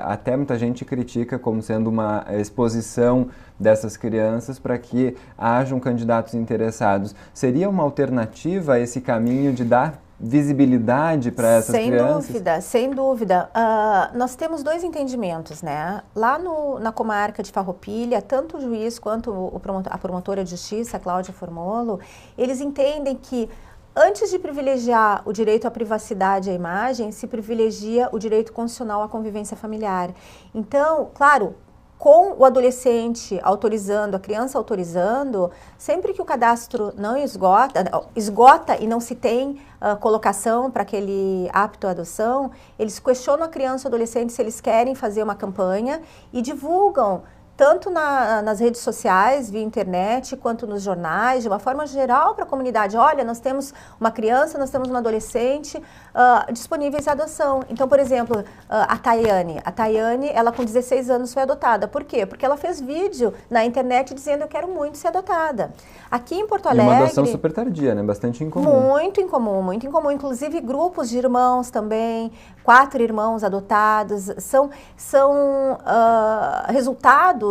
até muita gente critica como sendo uma exposição dessas crianças para que hajam candidatos interessados. Seria uma alternativa a esse caminho de dar visibilidade para essas crianças? Sem dúvida. Nós temos 2 entendimentos, né? Lá na comarca de Farroupilha, tanto o juiz quanto a promotora de justiça, a Cláudia Formolo, eles entendem que antes de privilegiar o direito à privacidade e à imagem, se privilegia o direito constitucional à convivência familiar. Então, claro, com o adolescente autorizando, a criança autorizando, sempre que o cadastro não esgota e não se tem colocação para aquele apto à adoção, eles questionam a criança ou adolescente se eles querem fazer uma campanha e divulgam tanto nas redes sociais, via internet, quanto nos jornais, de uma forma geral para a comunidade. Olha, nós temos uma criança, nós temos um adolescente disponíveis à adoção. Então, por exemplo, a Tayane, ela com 16 anos foi adotada. Por quê? Porque ela fez vídeo na internet dizendo eu quero muito ser adotada. Aqui em Porto Alegre... E uma adoção super tardia, né? Bastante incomum. Muito incomum, muito incomum. Inclusive grupos de irmãos também, 4 irmãos adotados. São resultados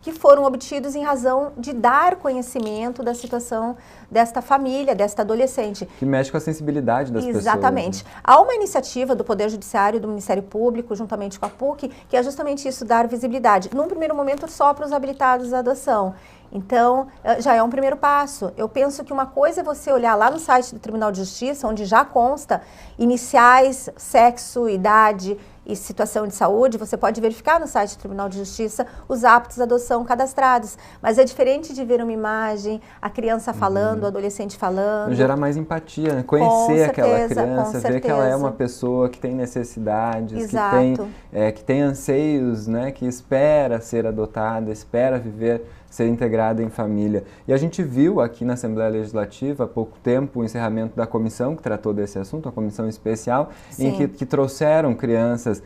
que foram obtidos em razão de dar conhecimento da situação desta família, desta adolescente. Que mexe com a sensibilidade das pessoas. Exatamente. Né? Há uma iniciativa do Poder Judiciário e do Ministério Público, juntamente com a PUC, que é justamente isso, dar visibilidade. Num primeiro momento, só para os habilitados à adoção. Então, já é um primeiro passo. Eu penso que uma coisa é você olhar lá no site do Tribunal de Justiça, onde já consta iniciais, sexo, idade e situação de saúde, você pode verificar no site do Tribunal de Justiça os aptos à adoção cadastrados. Mas é diferente de ver uma imagem, a criança falando, o adolescente falando. Gerar mais empatia, né? Conhecer aquela criança, ver que ela é uma pessoa que tem necessidades, que tem anseios, né? Que espera ser adotada, espera ser integrada em família. E a gente viu aqui na Assembleia Legislativa, há pouco tempo, o encerramento da comissão que tratou desse assunto, a comissão especial, em que trouxeram crianças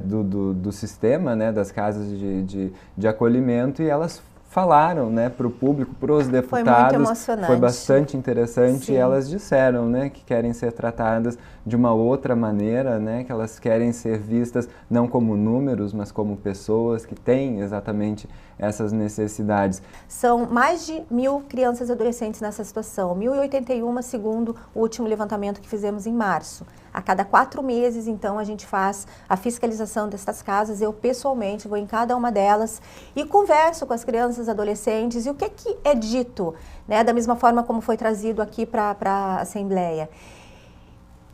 do sistema, né, das casas de acolhimento, e elas falaram, né, para o público, para os deputados. Foi muito emocionante. Foi bastante interessante. Sim. E elas disseram, né, que querem ser tratadas de uma outra maneira, né, que elas querem ser vistas não como números, mas como pessoas que têm exatamente essas necessidades. São mais de 1.000 crianças e adolescentes nessa situação, 1.081 segundo o último levantamento que fizemos em março. A cada 4 meses, então, a gente faz a fiscalização dessas casas. Eu, pessoalmente, vou em cada uma delas e converso com as crianças e adolescentes. E o que é dito, né, da mesma forma como foi trazido aqui para a Assembleia.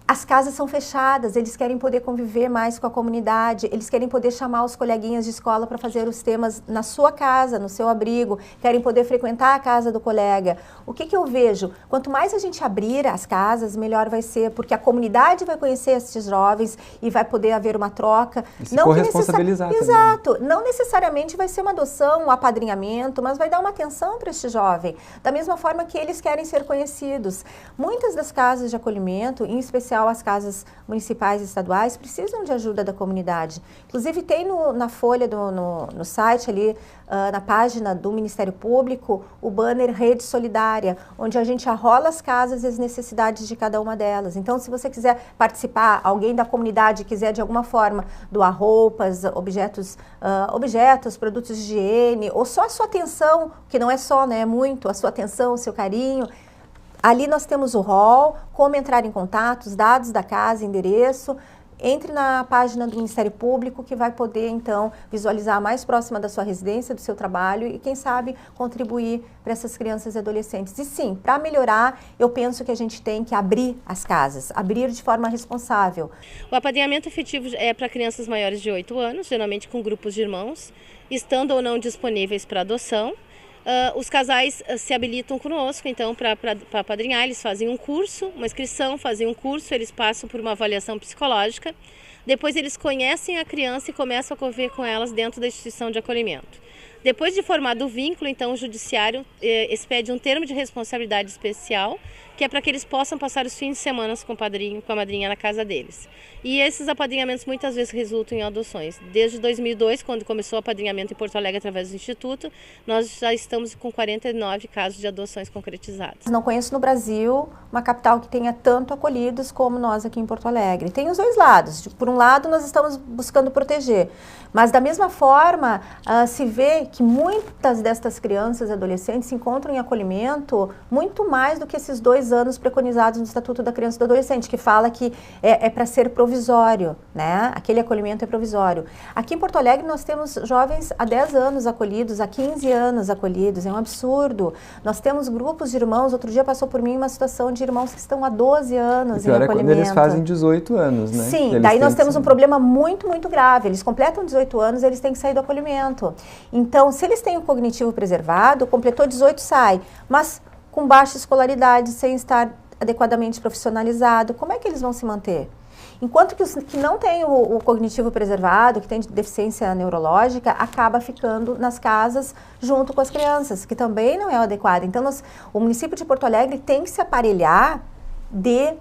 As casas são fechadas, eles querem poder conviver mais com a comunidade, eles querem poder chamar os coleguinhas de escola para fazer os temas na sua casa, no seu abrigo, querem poder frequentar a casa do colega. O que eu vejo? Quanto mais a gente abrir as casas, melhor vai ser, porque a comunidade vai conhecer esses jovens e vai poder haver uma troca. E se corresponsabilizar também. Exato. Não necessariamente vai ser uma adoção, um apadrinhamento, mas vai dar uma atenção para este jovem. Da mesma forma que eles querem ser conhecidos. Muitas das casas de acolhimento, em especial as casas municipais e estaduais, precisam de ajuda da comunidade. Inclusive tem na folha, no site ali, na página do Ministério Público, o banner Rede Solidária, onde a gente arrola as casas e as necessidades de cada uma delas. Então, se você quiser participar, alguém da comunidade quiser de alguma forma doar roupas, objetos, produtos de higiene, ou só a sua atenção, que não é só, né, é muito, a sua atenção, o seu carinho. Ali nós temos o hall, como entrar em contato, os dados da casa, endereço. Entre na página do Ministério Público, que vai poder, então, visualizar mais próxima da sua residência, do seu trabalho e, quem sabe, contribuir para essas crianças e adolescentes. E sim, para melhorar, eu penso que a gente tem que abrir as casas, abrir de forma responsável. O apadrinhamento efetivo é para crianças maiores de 8 anos, geralmente com grupos de irmãos, estando ou não disponíveis para adoção. Os casais se habilitam conosco, então, para apadrinhar. Eles fazem um curso, uma inscrição, fazem um curso, eles passam por uma avaliação psicológica. Depois eles conhecem a criança e começam a conviver com elas dentro da instituição de acolhimento. Depois de formado o vínculo, então, o judiciário expede um termo de responsabilidade especial, que é para que eles possam passar os fins de semana com o padrinho, com a madrinha na casa deles. E esses apadrinhamentos muitas vezes resultam em adoções. Desde 2002, quando começou o apadrinhamento em Porto Alegre através do Instituto, nós já estamos com 49 casos de adoções concretizadas. Não conheço no Brasil uma capital que tenha tanto acolhidos como nós aqui em Porto Alegre. Tem os dois lados. Por um lado, nós estamos buscando proteger, mas da mesma forma, se vê que muitas destas crianças e adolescentes se encontram em acolhimento muito mais do que esses 2 anos preconizados no Estatuto da Criança e do Adolescente, que fala que é para ser provisório, né? Aquele acolhimento é provisório. Aqui em Porto Alegre nós temos jovens há 10 anos acolhidos, há 15 anos acolhidos, é um absurdo. Nós temos grupos de irmãos, outro dia passou por mim uma situação de irmãos que estão há 12 anos em acolhimento. É quando eles fazem 18 anos, né? Sim, daí nós temos um problema muito, muito grave. Eles completam 18 anos, eles têm que sair do acolhimento. Então, se eles têm o cognitivo preservado, completou 18, sai. Mas com baixa escolaridade, sem estar adequadamente profissionalizado, como é que eles vão se manter? Enquanto que os que não têm o cognitivo preservado, que tem deficiência neurológica, acaba ficando nas casas junto com as crianças, que também não é o adequado. Então, o município de Porto Alegre tem que se aparelhar de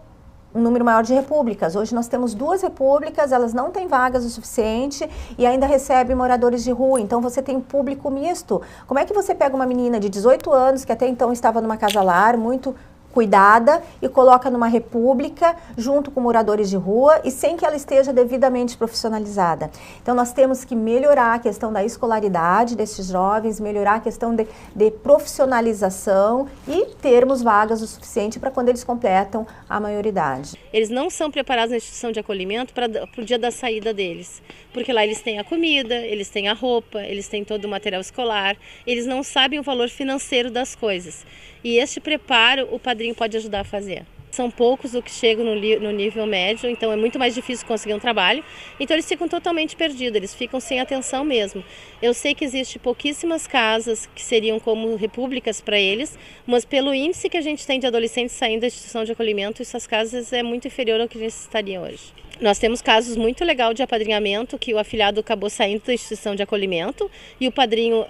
um número maior de repúblicas. Hoje nós temos 2 repúblicas, elas não têm vagas o suficiente e ainda recebem moradores de rua. Então você tem público misto. Como é que você pega uma menina de 18 anos, que até então estava numa casa-lar, muito cuidada, e coloca numa república junto com moradores de rua e sem que ela esteja devidamente profissionalizada? Então nós temos que melhorar a questão da escolaridade desses jovens, melhorar a questão de profissionalização e termos vagas o suficiente para quando eles completam a maioridade. Eles não são preparados na instituição de acolhimento para o dia da saída deles, porque lá eles têm a comida, eles têm a roupa, eles têm todo o material escolar, eles não sabem o valor financeiro das coisas. E este preparo o padrinho pode ajudar a fazer. São poucos os que chegam no nível médio, então é muito mais difícil conseguir um trabalho. Então eles ficam totalmente perdidos, eles ficam sem atenção mesmo. Eu sei que existem pouquíssimas casas que seriam como repúblicas para eles, mas pelo índice que a gente tem de adolescentes saindo da instituição de acolhimento, essas casas é muito inferior ao que eles estariam hoje. Nós temos casos muito legais de apadrinhamento, que o afilhado acabou saindo da instituição de acolhimento e o padrinho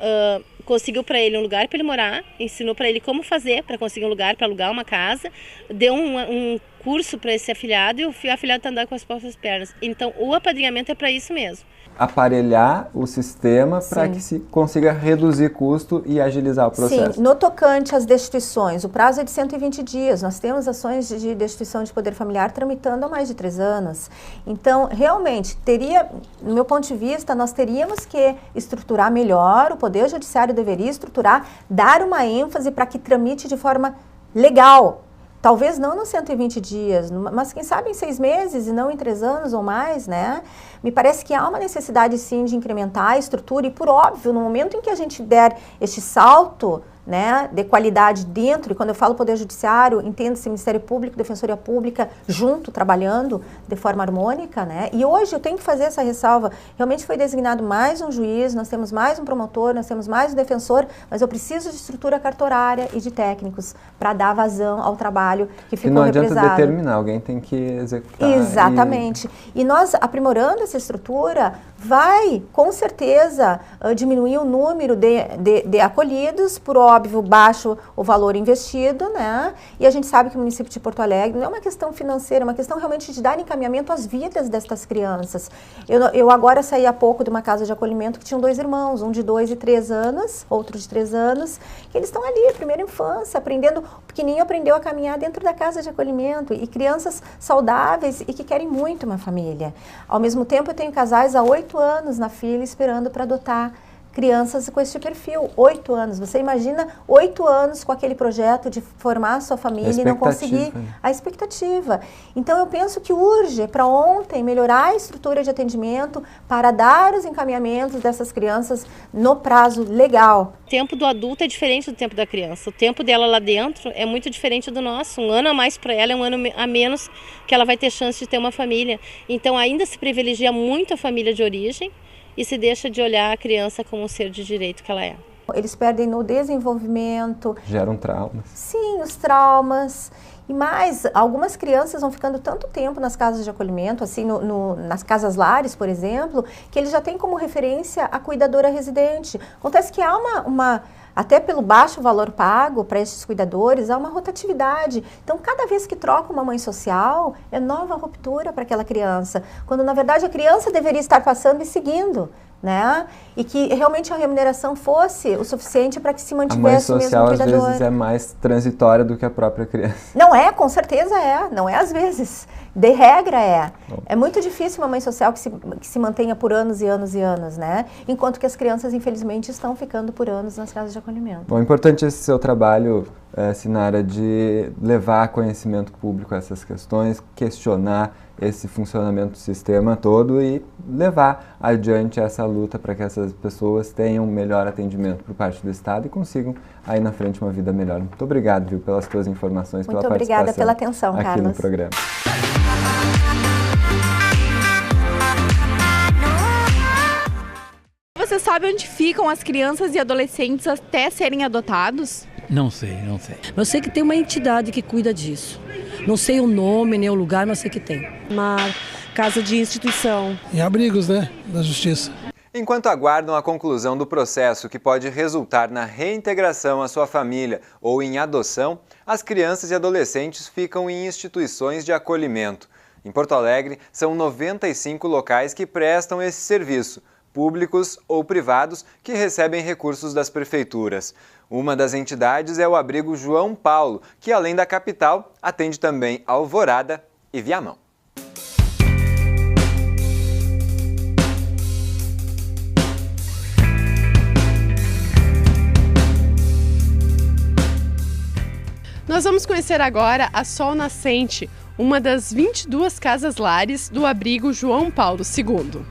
conseguiu para ele um lugar para ele morar, ensinou para ele como fazer para conseguir um lugar para alugar uma casa, deu um curso para esse afilhado e o afilhado está andando com as próprias pernas. Então o apadrinhamento é para isso mesmo. Aparelhar o sistema para que se consiga reduzir custo e agilizar o processo. Sim, no tocante às destituições, o prazo é de 120 dias. Nós temos ações de destituição de poder familiar tramitando há mais de 3 anos. Então, realmente, no meu ponto de vista, nós teríamos que estruturar melhor, o Poder Judiciário deveria estruturar, dar uma ênfase para que tramite de forma legal. Talvez não nos 120 dias, mas quem sabe em 6 meses e não em 3 anos ou mais, né? Me parece que há uma necessidade sim de incrementar a estrutura e, por óbvio, no momento em que a gente der este salto, né, de qualidade dentro, e quando eu falo Poder Judiciário, entendo-se Ministério Público, Defensoria Pública, junto, trabalhando de forma harmônica, né, e hoje eu tenho que fazer essa ressalva, realmente foi designado mais um juiz, nós temos mais um promotor, nós temos mais um defensor, mas eu preciso de estrutura cartorária e de técnicos para dar vazão ao trabalho que ficou represado. E não adianta determinar, alguém tem que executar. Exatamente. E nós, aprimorando essa estrutura, vai, com certeza, diminuir o número de acolhidos, por óbvio, baixo o valor investido, né? E a gente sabe que o município de Porto Alegre não é uma questão financeira, é uma questão realmente de dar encaminhamento às vidas destas crianças. Eu agora saí há pouco de uma casa de acolhimento que tinham 2 irmãos, um de 2 e 3 anos, outro de 3 anos, que eles estão ali, primeira infância, aprendendo, o pequenininho aprendeu a caminhar dentro da casa de acolhimento, e crianças saudáveis e que querem muito uma família. Ao mesmo tempo, eu tenho casais há 8 anos na fila esperando para adotar crianças com este perfil, 8 anos. Você imagina 8 anos com aquele projeto de formar a sua família e não conseguir a expectativa. Então eu penso que urge para ontem melhorar a estrutura de atendimento para dar os encaminhamentos dessas crianças no prazo legal. O tempo do adulto é diferente do tempo da criança. O tempo dela lá dentro é muito diferente do nosso. Um ano a mais para ela é um ano a menos que ela vai ter chance de ter uma família. Então ainda se privilegia muito a família de origem e se deixa de olhar a criança como um ser de direito que ela é. Eles perdem no desenvolvimento. Geram traumas. Sim, os traumas. E mais, algumas crianças vão ficando tanto tempo nas casas de acolhimento, assim, nas casas lares, por exemplo, que eles já têm como referência a cuidadora residente. Acontece que há até pelo baixo valor pago para estes cuidadores, há uma rotatividade. Então, cada vez que troca uma mãe social, é nova ruptura para aquela criança. Quando, na verdade, a criança deveria estar passando e seguindo, né? E que realmente a remuneração fosse o suficiente para que se mantivesse o mesmo cuidador. A mãe social, às vezes, é mais transitória do que a própria criança. Não é, com certeza é. Não é às vezes. De regra é. É muito difícil uma mãe social que se mantenha por anos e anos e anos, né? Enquanto que as crianças, infelizmente, estão ficando por anos nas casas de acolhimento. Bom, importante esse seu trabalho, Sinara, de levar conhecimento público a essas questões, questionar esse funcionamento do sistema todo e levar adiante essa luta para que essas pessoas tenham melhor atendimento por parte do Estado e consigam aí na frente uma vida melhor. Muito obrigado, viu, pelas tuas informações, pela participação. Muito obrigada pela atenção, aqui Carlos. no programa. Você sabe onde ficam as crianças e adolescentes até serem adotados? Não sei. Mas eu sei que tem uma entidade que cuida disso. Não sei o nome nem o lugar, mas sei que tem. Uma casa de instituição. Em abrigos, né? Da Justiça. Enquanto aguardam a conclusão do processo que pode resultar na reintegração à sua família ou em adoção, as crianças e adolescentes ficam em instituições de acolhimento. Em Porto Alegre, são 95 locais que prestam esse serviço, públicos ou privados, que recebem recursos das prefeituras. Uma das entidades é o abrigo João Paulo, que além da capital, atende também Alvorada e Viamão. Nós vamos conhecer agora a Sol Nascente, uma das 22 casas lares do abrigo João Paulo II.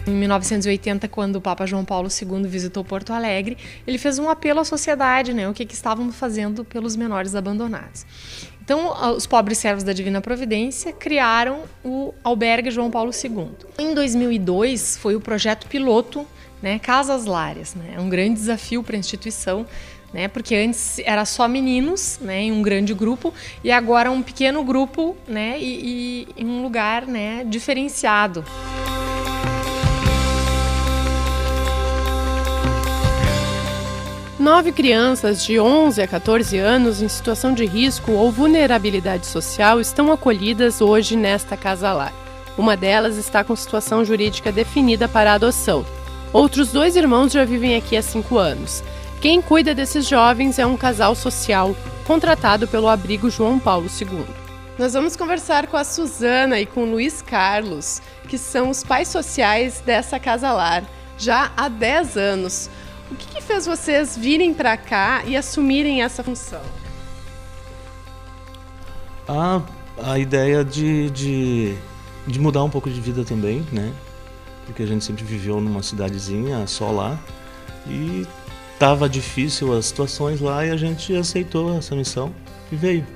Em 1980, quando o Papa João Paulo II visitou Porto Alegre, ele fez um apelo à sociedade, né, o que estavam fazendo pelos menores abandonados. Então, os pobres servos da Divina Providência criaram o albergue João Paulo II. Em 2002, foi o projeto piloto, né, Casas Lares, né, um grande desafio para a instituição, né, porque antes era só meninos, né, em um grande grupo, e agora um pequeno grupo, né, e em um lugar, né, diferenciado. Nove crianças de 11 a 14 anos em situação de risco ou vulnerabilidade social estão acolhidas hoje nesta casa lar. Uma delas está com situação jurídica definida para adoção. Outros 2 irmãos já vivem aqui há 5 anos. Quem cuida desses jovens é um casal social contratado pelo abrigo João Paulo II. Nós vamos conversar com a Suzana e com o Luiz Carlos, que são os pais sociais dessa casa lar. já há 10 anos. O que fez vocês virem para cá e assumirem essa função? A ideia de mudar um pouco de vida também, né? Porque a gente sempre viveu numa cidadezinha só lá e estava difícil as situações lá e a gente aceitou essa missão e veio.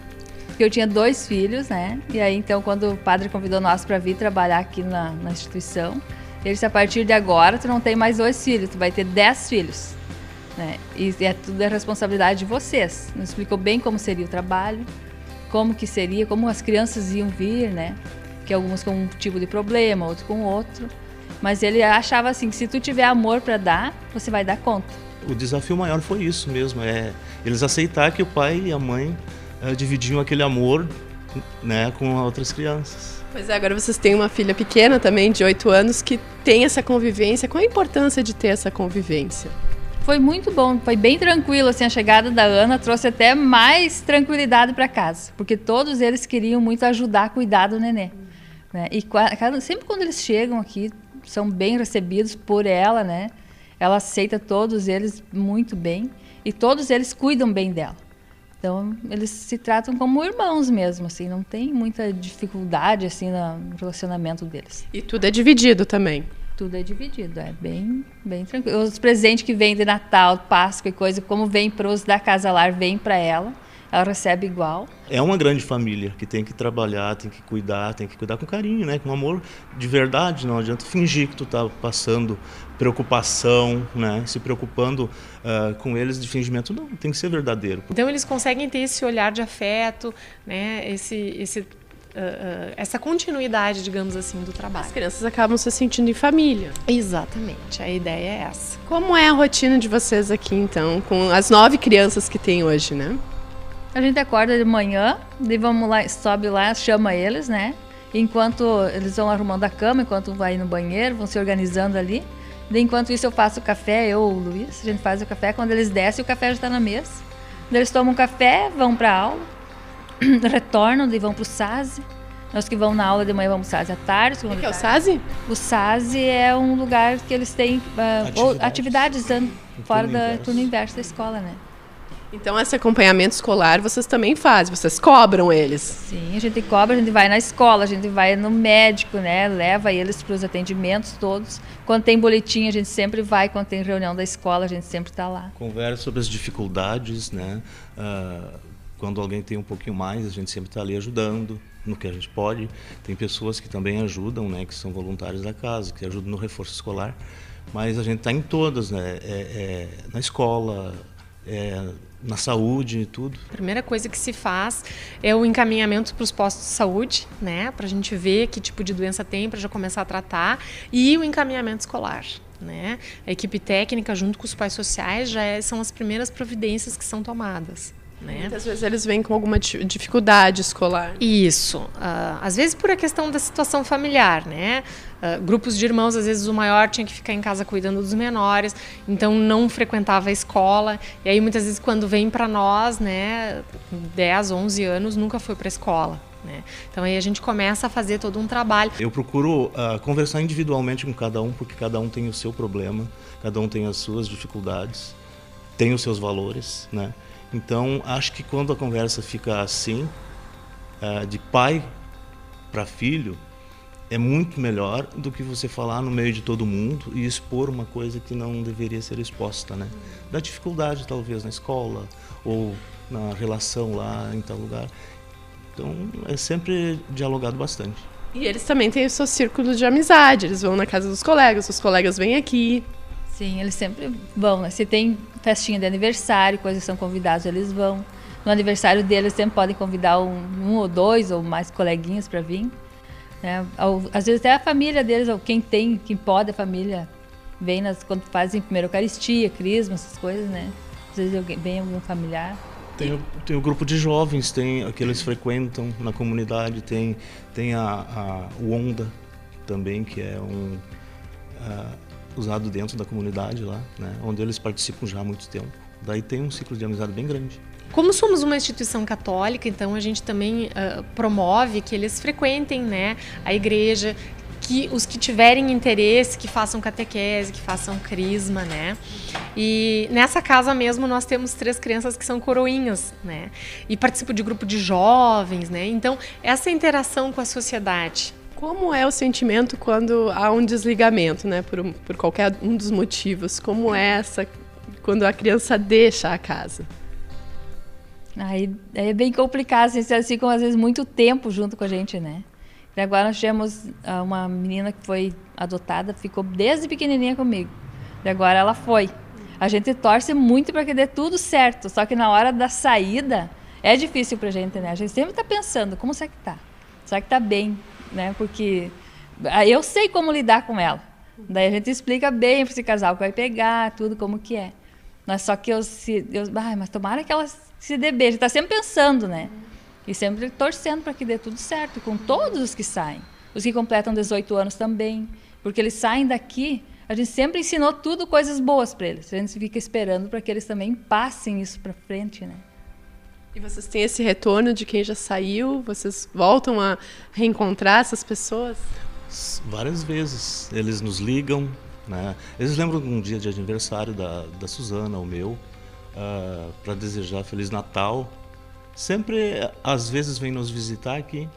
Eu tinha 2 filhos, né? E aí então quando o padre convidou nós para vir trabalhar aqui na instituição, ele disse: a partir de agora tu não tem mais 2 filhos, tu vai ter 10 filhos, né? E tudo é responsabilidade de vocês. Nos explicou bem como seria o trabalho, como que seria, como as crianças iam vir, né? Que alguns com um tipo de problema, outros com outro. Mas ele achava assim que se tu tiver amor para dar, você vai dar conta. O desafio maior foi isso mesmo, eles aceitar que o pai e a mãe dividiam aquele amor, né, com outras crianças. Pois é, agora vocês têm uma filha pequena também, de 8 anos, que tem essa convivência. Qual a importância de ter essa convivência? Foi muito bom, foi bem tranquilo, assim, a chegada da Ana trouxe até mais tranquilidade para casa, porque todos eles queriam muito ajudar a cuidar do nenê, né? E sempre quando eles chegam aqui, são bem recebidos por ela, né? Ela aceita todos eles muito bem e todos eles cuidam bem dela. Então, eles se tratam como irmãos mesmo, assim, não tem muita dificuldade, assim, no relacionamento deles. E tudo é dividido também? Tudo é dividido, é bem tranquilo. Os presentes que vêm de Natal, Páscoa e coisa, como vem para os da Casa Lar, vem para ela recebe igual. É uma grande família que tem que trabalhar, tem que cuidar com carinho, né? Com amor de verdade. Não adianta fingir que tu tá passando preocupação, né? Se preocupando com eles de fingimento. Não, tem que ser verdadeiro. Então eles conseguem ter esse olhar de afeto, né? Essa continuidade, digamos assim, do trabalho. As crianças acabam se sentindo em família. Exatamente, a ideia é essa. Como é a rotina de vocês aqui, então, com as 9 crianças que tem hoje, né? A gente acorda de manhã, daí vamos lá, sobe lá, chama eles, né? Enquanto eles vão arrumando a cama, enquanto vai no banheiro, vão se organizando ali. Daí, enquanto isso eu faço o café, eu ou o Luiz, a gente faz o café. Quando eles descem, o café já está na mesa. Daí eles tomam café, vão para a aula, retornam, daí vão para o SASE. Nós que vão na aula de manhã vamos para o SASE à tarde. O que é o SASE? O SASE é um lugar que eles têm atividades fora do turno inverso da escola, né? Então, esse acompanhamento escolar vocês também fazem, vocês cobram eles? Sim, a gente cobra, a gente vai na escola, a gente vai no médico, né? Leva eles para os atendimentos todos. Quando tem boletim, a gente sempre vai, quando tem reunião da escola, a gente sempre está lá. Conversa sobre as dificuldades, né? Quando alguém tem um pouquinho mais, a gente sempre está ali ajudando no que a gente pode. Tem pessoas que também ajudam, né? Que são voluntários da casa, que ajudam no reforço escolar. Mas a gente está em todas, né? Na escola, na saúde e tudo. A primeira coisa que se faz é o encaminhamento para os postos de saúde, né, para a gente ver que tipo de doença tem, para já começar a tratar, e o encaminhamento escolar, né. A equipe técnica, junto com os pais sociais, são as primeiras providências que são tomadas. Né? Muitas vezes eles vêm com alguma dificuldade escolar. Isso. Às vezes por a questão da situação familiar, né? Grupos de irmãos, às vezes o maior tinha que ficar em casa cuidando dos menores, então não frequentava a escola. E aí muitas vezes quando vem para nós, né, 10, 11 anos, nunca foi para a escola. Né? Então aí a gente começa a fazer todo um trabalho. Eu procuro conversar individualmente com cada um, porque cada um tem o seu problema, cada um tem as suas dificuldades, tem os seus valores, né? Então, acho que quando a conversa fica assim, de pai para filho, é muito melhor do que você falar no meio de todo mundo e expor uma coisa que não deveria ser exposta, né? Da dificuldade, talvez, na escola ou na relação lá em tal lugar. Então, é sempre dialogado bastante. E eles também têm o seu círculo de amizade, eles vão na casa dos colegas, os colegas vêm aqui. Sim, eles sempre vão, né? Se tem festinha de aniversário, coisas que são convidados, eles vão. No aniversário deles, sempre podem convidar um ou dois ou mais coleguinhas para vir. Né? Às vezes até a família deles, ou quem pode, a família, vem quando fazem primeira Eucaristia, Crisma, essas coisas, né? Às vezes vem algum familiar. Tem o grupo de jovens, tem que eles frequentam na comunidade, tem o Onda também, que é usado dentro da comunidade lá, né, onde eles participam já há muito tempo. Daí tem um ciclo de amizade bem grande. Como somos uma instituição católica, então a gente também promove que eles frequentem, né, a igreja, que os que tiverem interesse, que façam catequese, que façam crisma, né? E nessa casa mesmo nós temos 3 crianças que são coroinhas, né? E participam de grupo de jovens, né? Então, essa interação com a sociedade. Como é o sentimento quando há um desligamento, né? Por qualquer um dos motivos. Como é quando a criança deixa a casa? Aí é bem complicado, assim, com às vezes muito tempo junto com a gente, né? E agora nós tivemos uma menina que foi adotada, ficou desde pequenininha comigo. E agora ela foi. A gente torce muito para que dê tudo certo, só que na hora da saída é difícil pra gente, né? A gente sempre tá pensando, como será que tá? Será que tá bem, né? Porque eu sei como lidar com ela. Daí a gente explica bem para esse casal que vai pegar, tudo como que é. Mas só que mas tomara que ela se dê bem. A gente tá sempre pensando, né? E sempre torcendo para que dê tudo certo, com todos os que saem. Os que completam 18 anos também. Porque eles saem daqui, a gente sempre ensinou tudo coisas boas para eles. A gente fica esperando para que eles também passem isso para frente, né? E vocês têm esse retorno de quem já saiu? Vocês voltam a reencontrar essas pessoas? Várias vezes. Eles nos ligam, né? Eles lembram de um dia de aniversário da Suzana, o meu, para desejar Feliz Natal. Sempre, às vezes, vêm nos visitar aqui.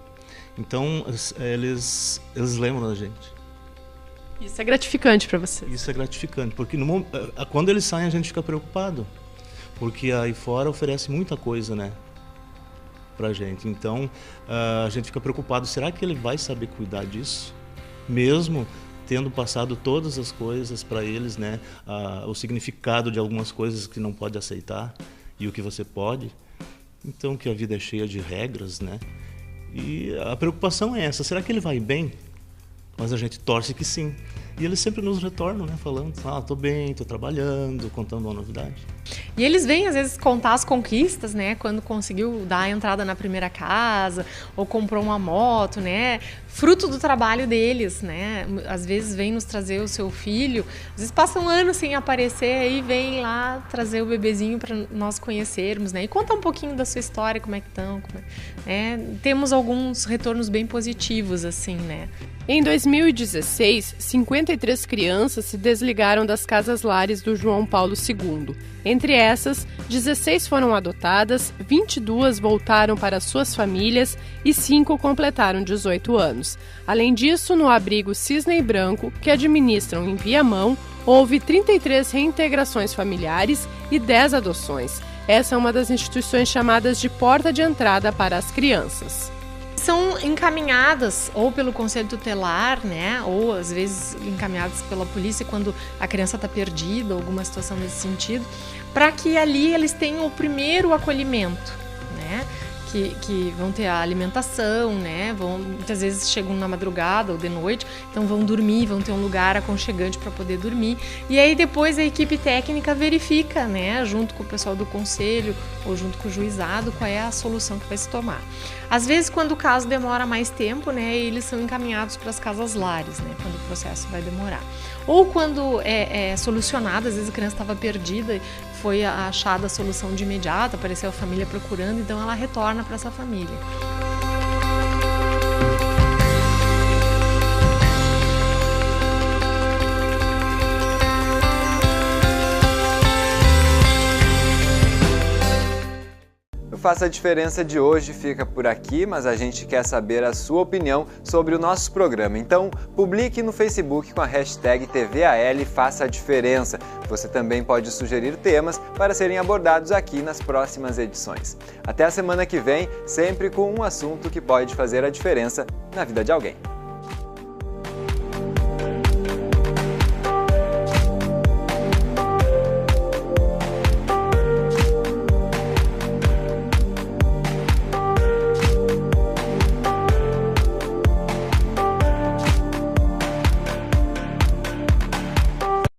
Então, eles lembram da gente. Isso é gratificante para vocês? Isso é gratificante, porque quando eles saem, a gente fica preocupado. Porque aí fora oferece muita coisa, né? Pra gente. Então, a gente fica preocupado. Será que ele vai saber cuidar disso? Mesmo tendo passado todas as coisas para eles, né? O significado de algumas coisas que não pode aceitar e o que você pode. Então, que a vida é cheia de regras, né? E a preocupação é essa. Será que ele vai bem? Mas a gente torce que sim. E eles sempre nos retornam, né? Falando, tô bem, tô trabalhando, contando uma novidade. E eles vêm, às vezes, contar as conquistas, né? Quando conseguiu dar a entrada na primeira casa, ou comprou uma moto, né? Fruto do trabalho deles, né? Às vezes vem nos trazer o seu filho, às vezes passam anos sem aparecer, aí vem lá trazer o bebezinho para nós conhecermos, né? E conta um pouquinho da sua história, como é que estão, Temos alguns retornos bem positivos, assim, né? Em 2016, 53 crianças se desligaram das casas lares do João Paulo II. Entre essas, 16 foram adotadas, 22 voltaram para suas famílias e 5 completaram 18 anos. Além disso, no abrigo Cisne Branco, que administram em Viamão, houve 33 reintegrações familiares e 10 adoções. Essa é uma das instituições chamadas de porta de entrada para as crianças. São encaminhadas ou pelo conselho tutelar, né, ou às vezes encaminhadas pela polícia quando a criança está perdida, alguma situação nesse sentido, para que ali eles tenham o primeiro acolhimento, né, que vão ter a alimentação, né, muitas vezes chegam na madrugada ou de noite, então vão dormir, vão ter um lugar aconchegante para poder dormir, e aí depois a equipe técnica verifica, né, junto com o pessoal do conselho ou junto com o juizado, qual é a solução que vai se tomar. Às vezes, quando o caso demora mais tempo, né, eles são encaminhados para as casas lares, né, quando o processo vai demorar. Ou quando é solucionado, às vezes a criança estava perdida, foi achada a solução de imediato, apareceu a família procurando, então ela retorna para essa família. O Faça a Diferença de hoje fica por aqui, mas a gente quer saber a sua opinião sobre o nosso programa. Então, publique no Facebook com a hashtag TVAL Faça a Diferença. Você também pode sugerir temas para serem abordados aqui nas próximas edições. Até a semana que vem, sempre com um assunto que pode fazer a diferença na vida de alguém.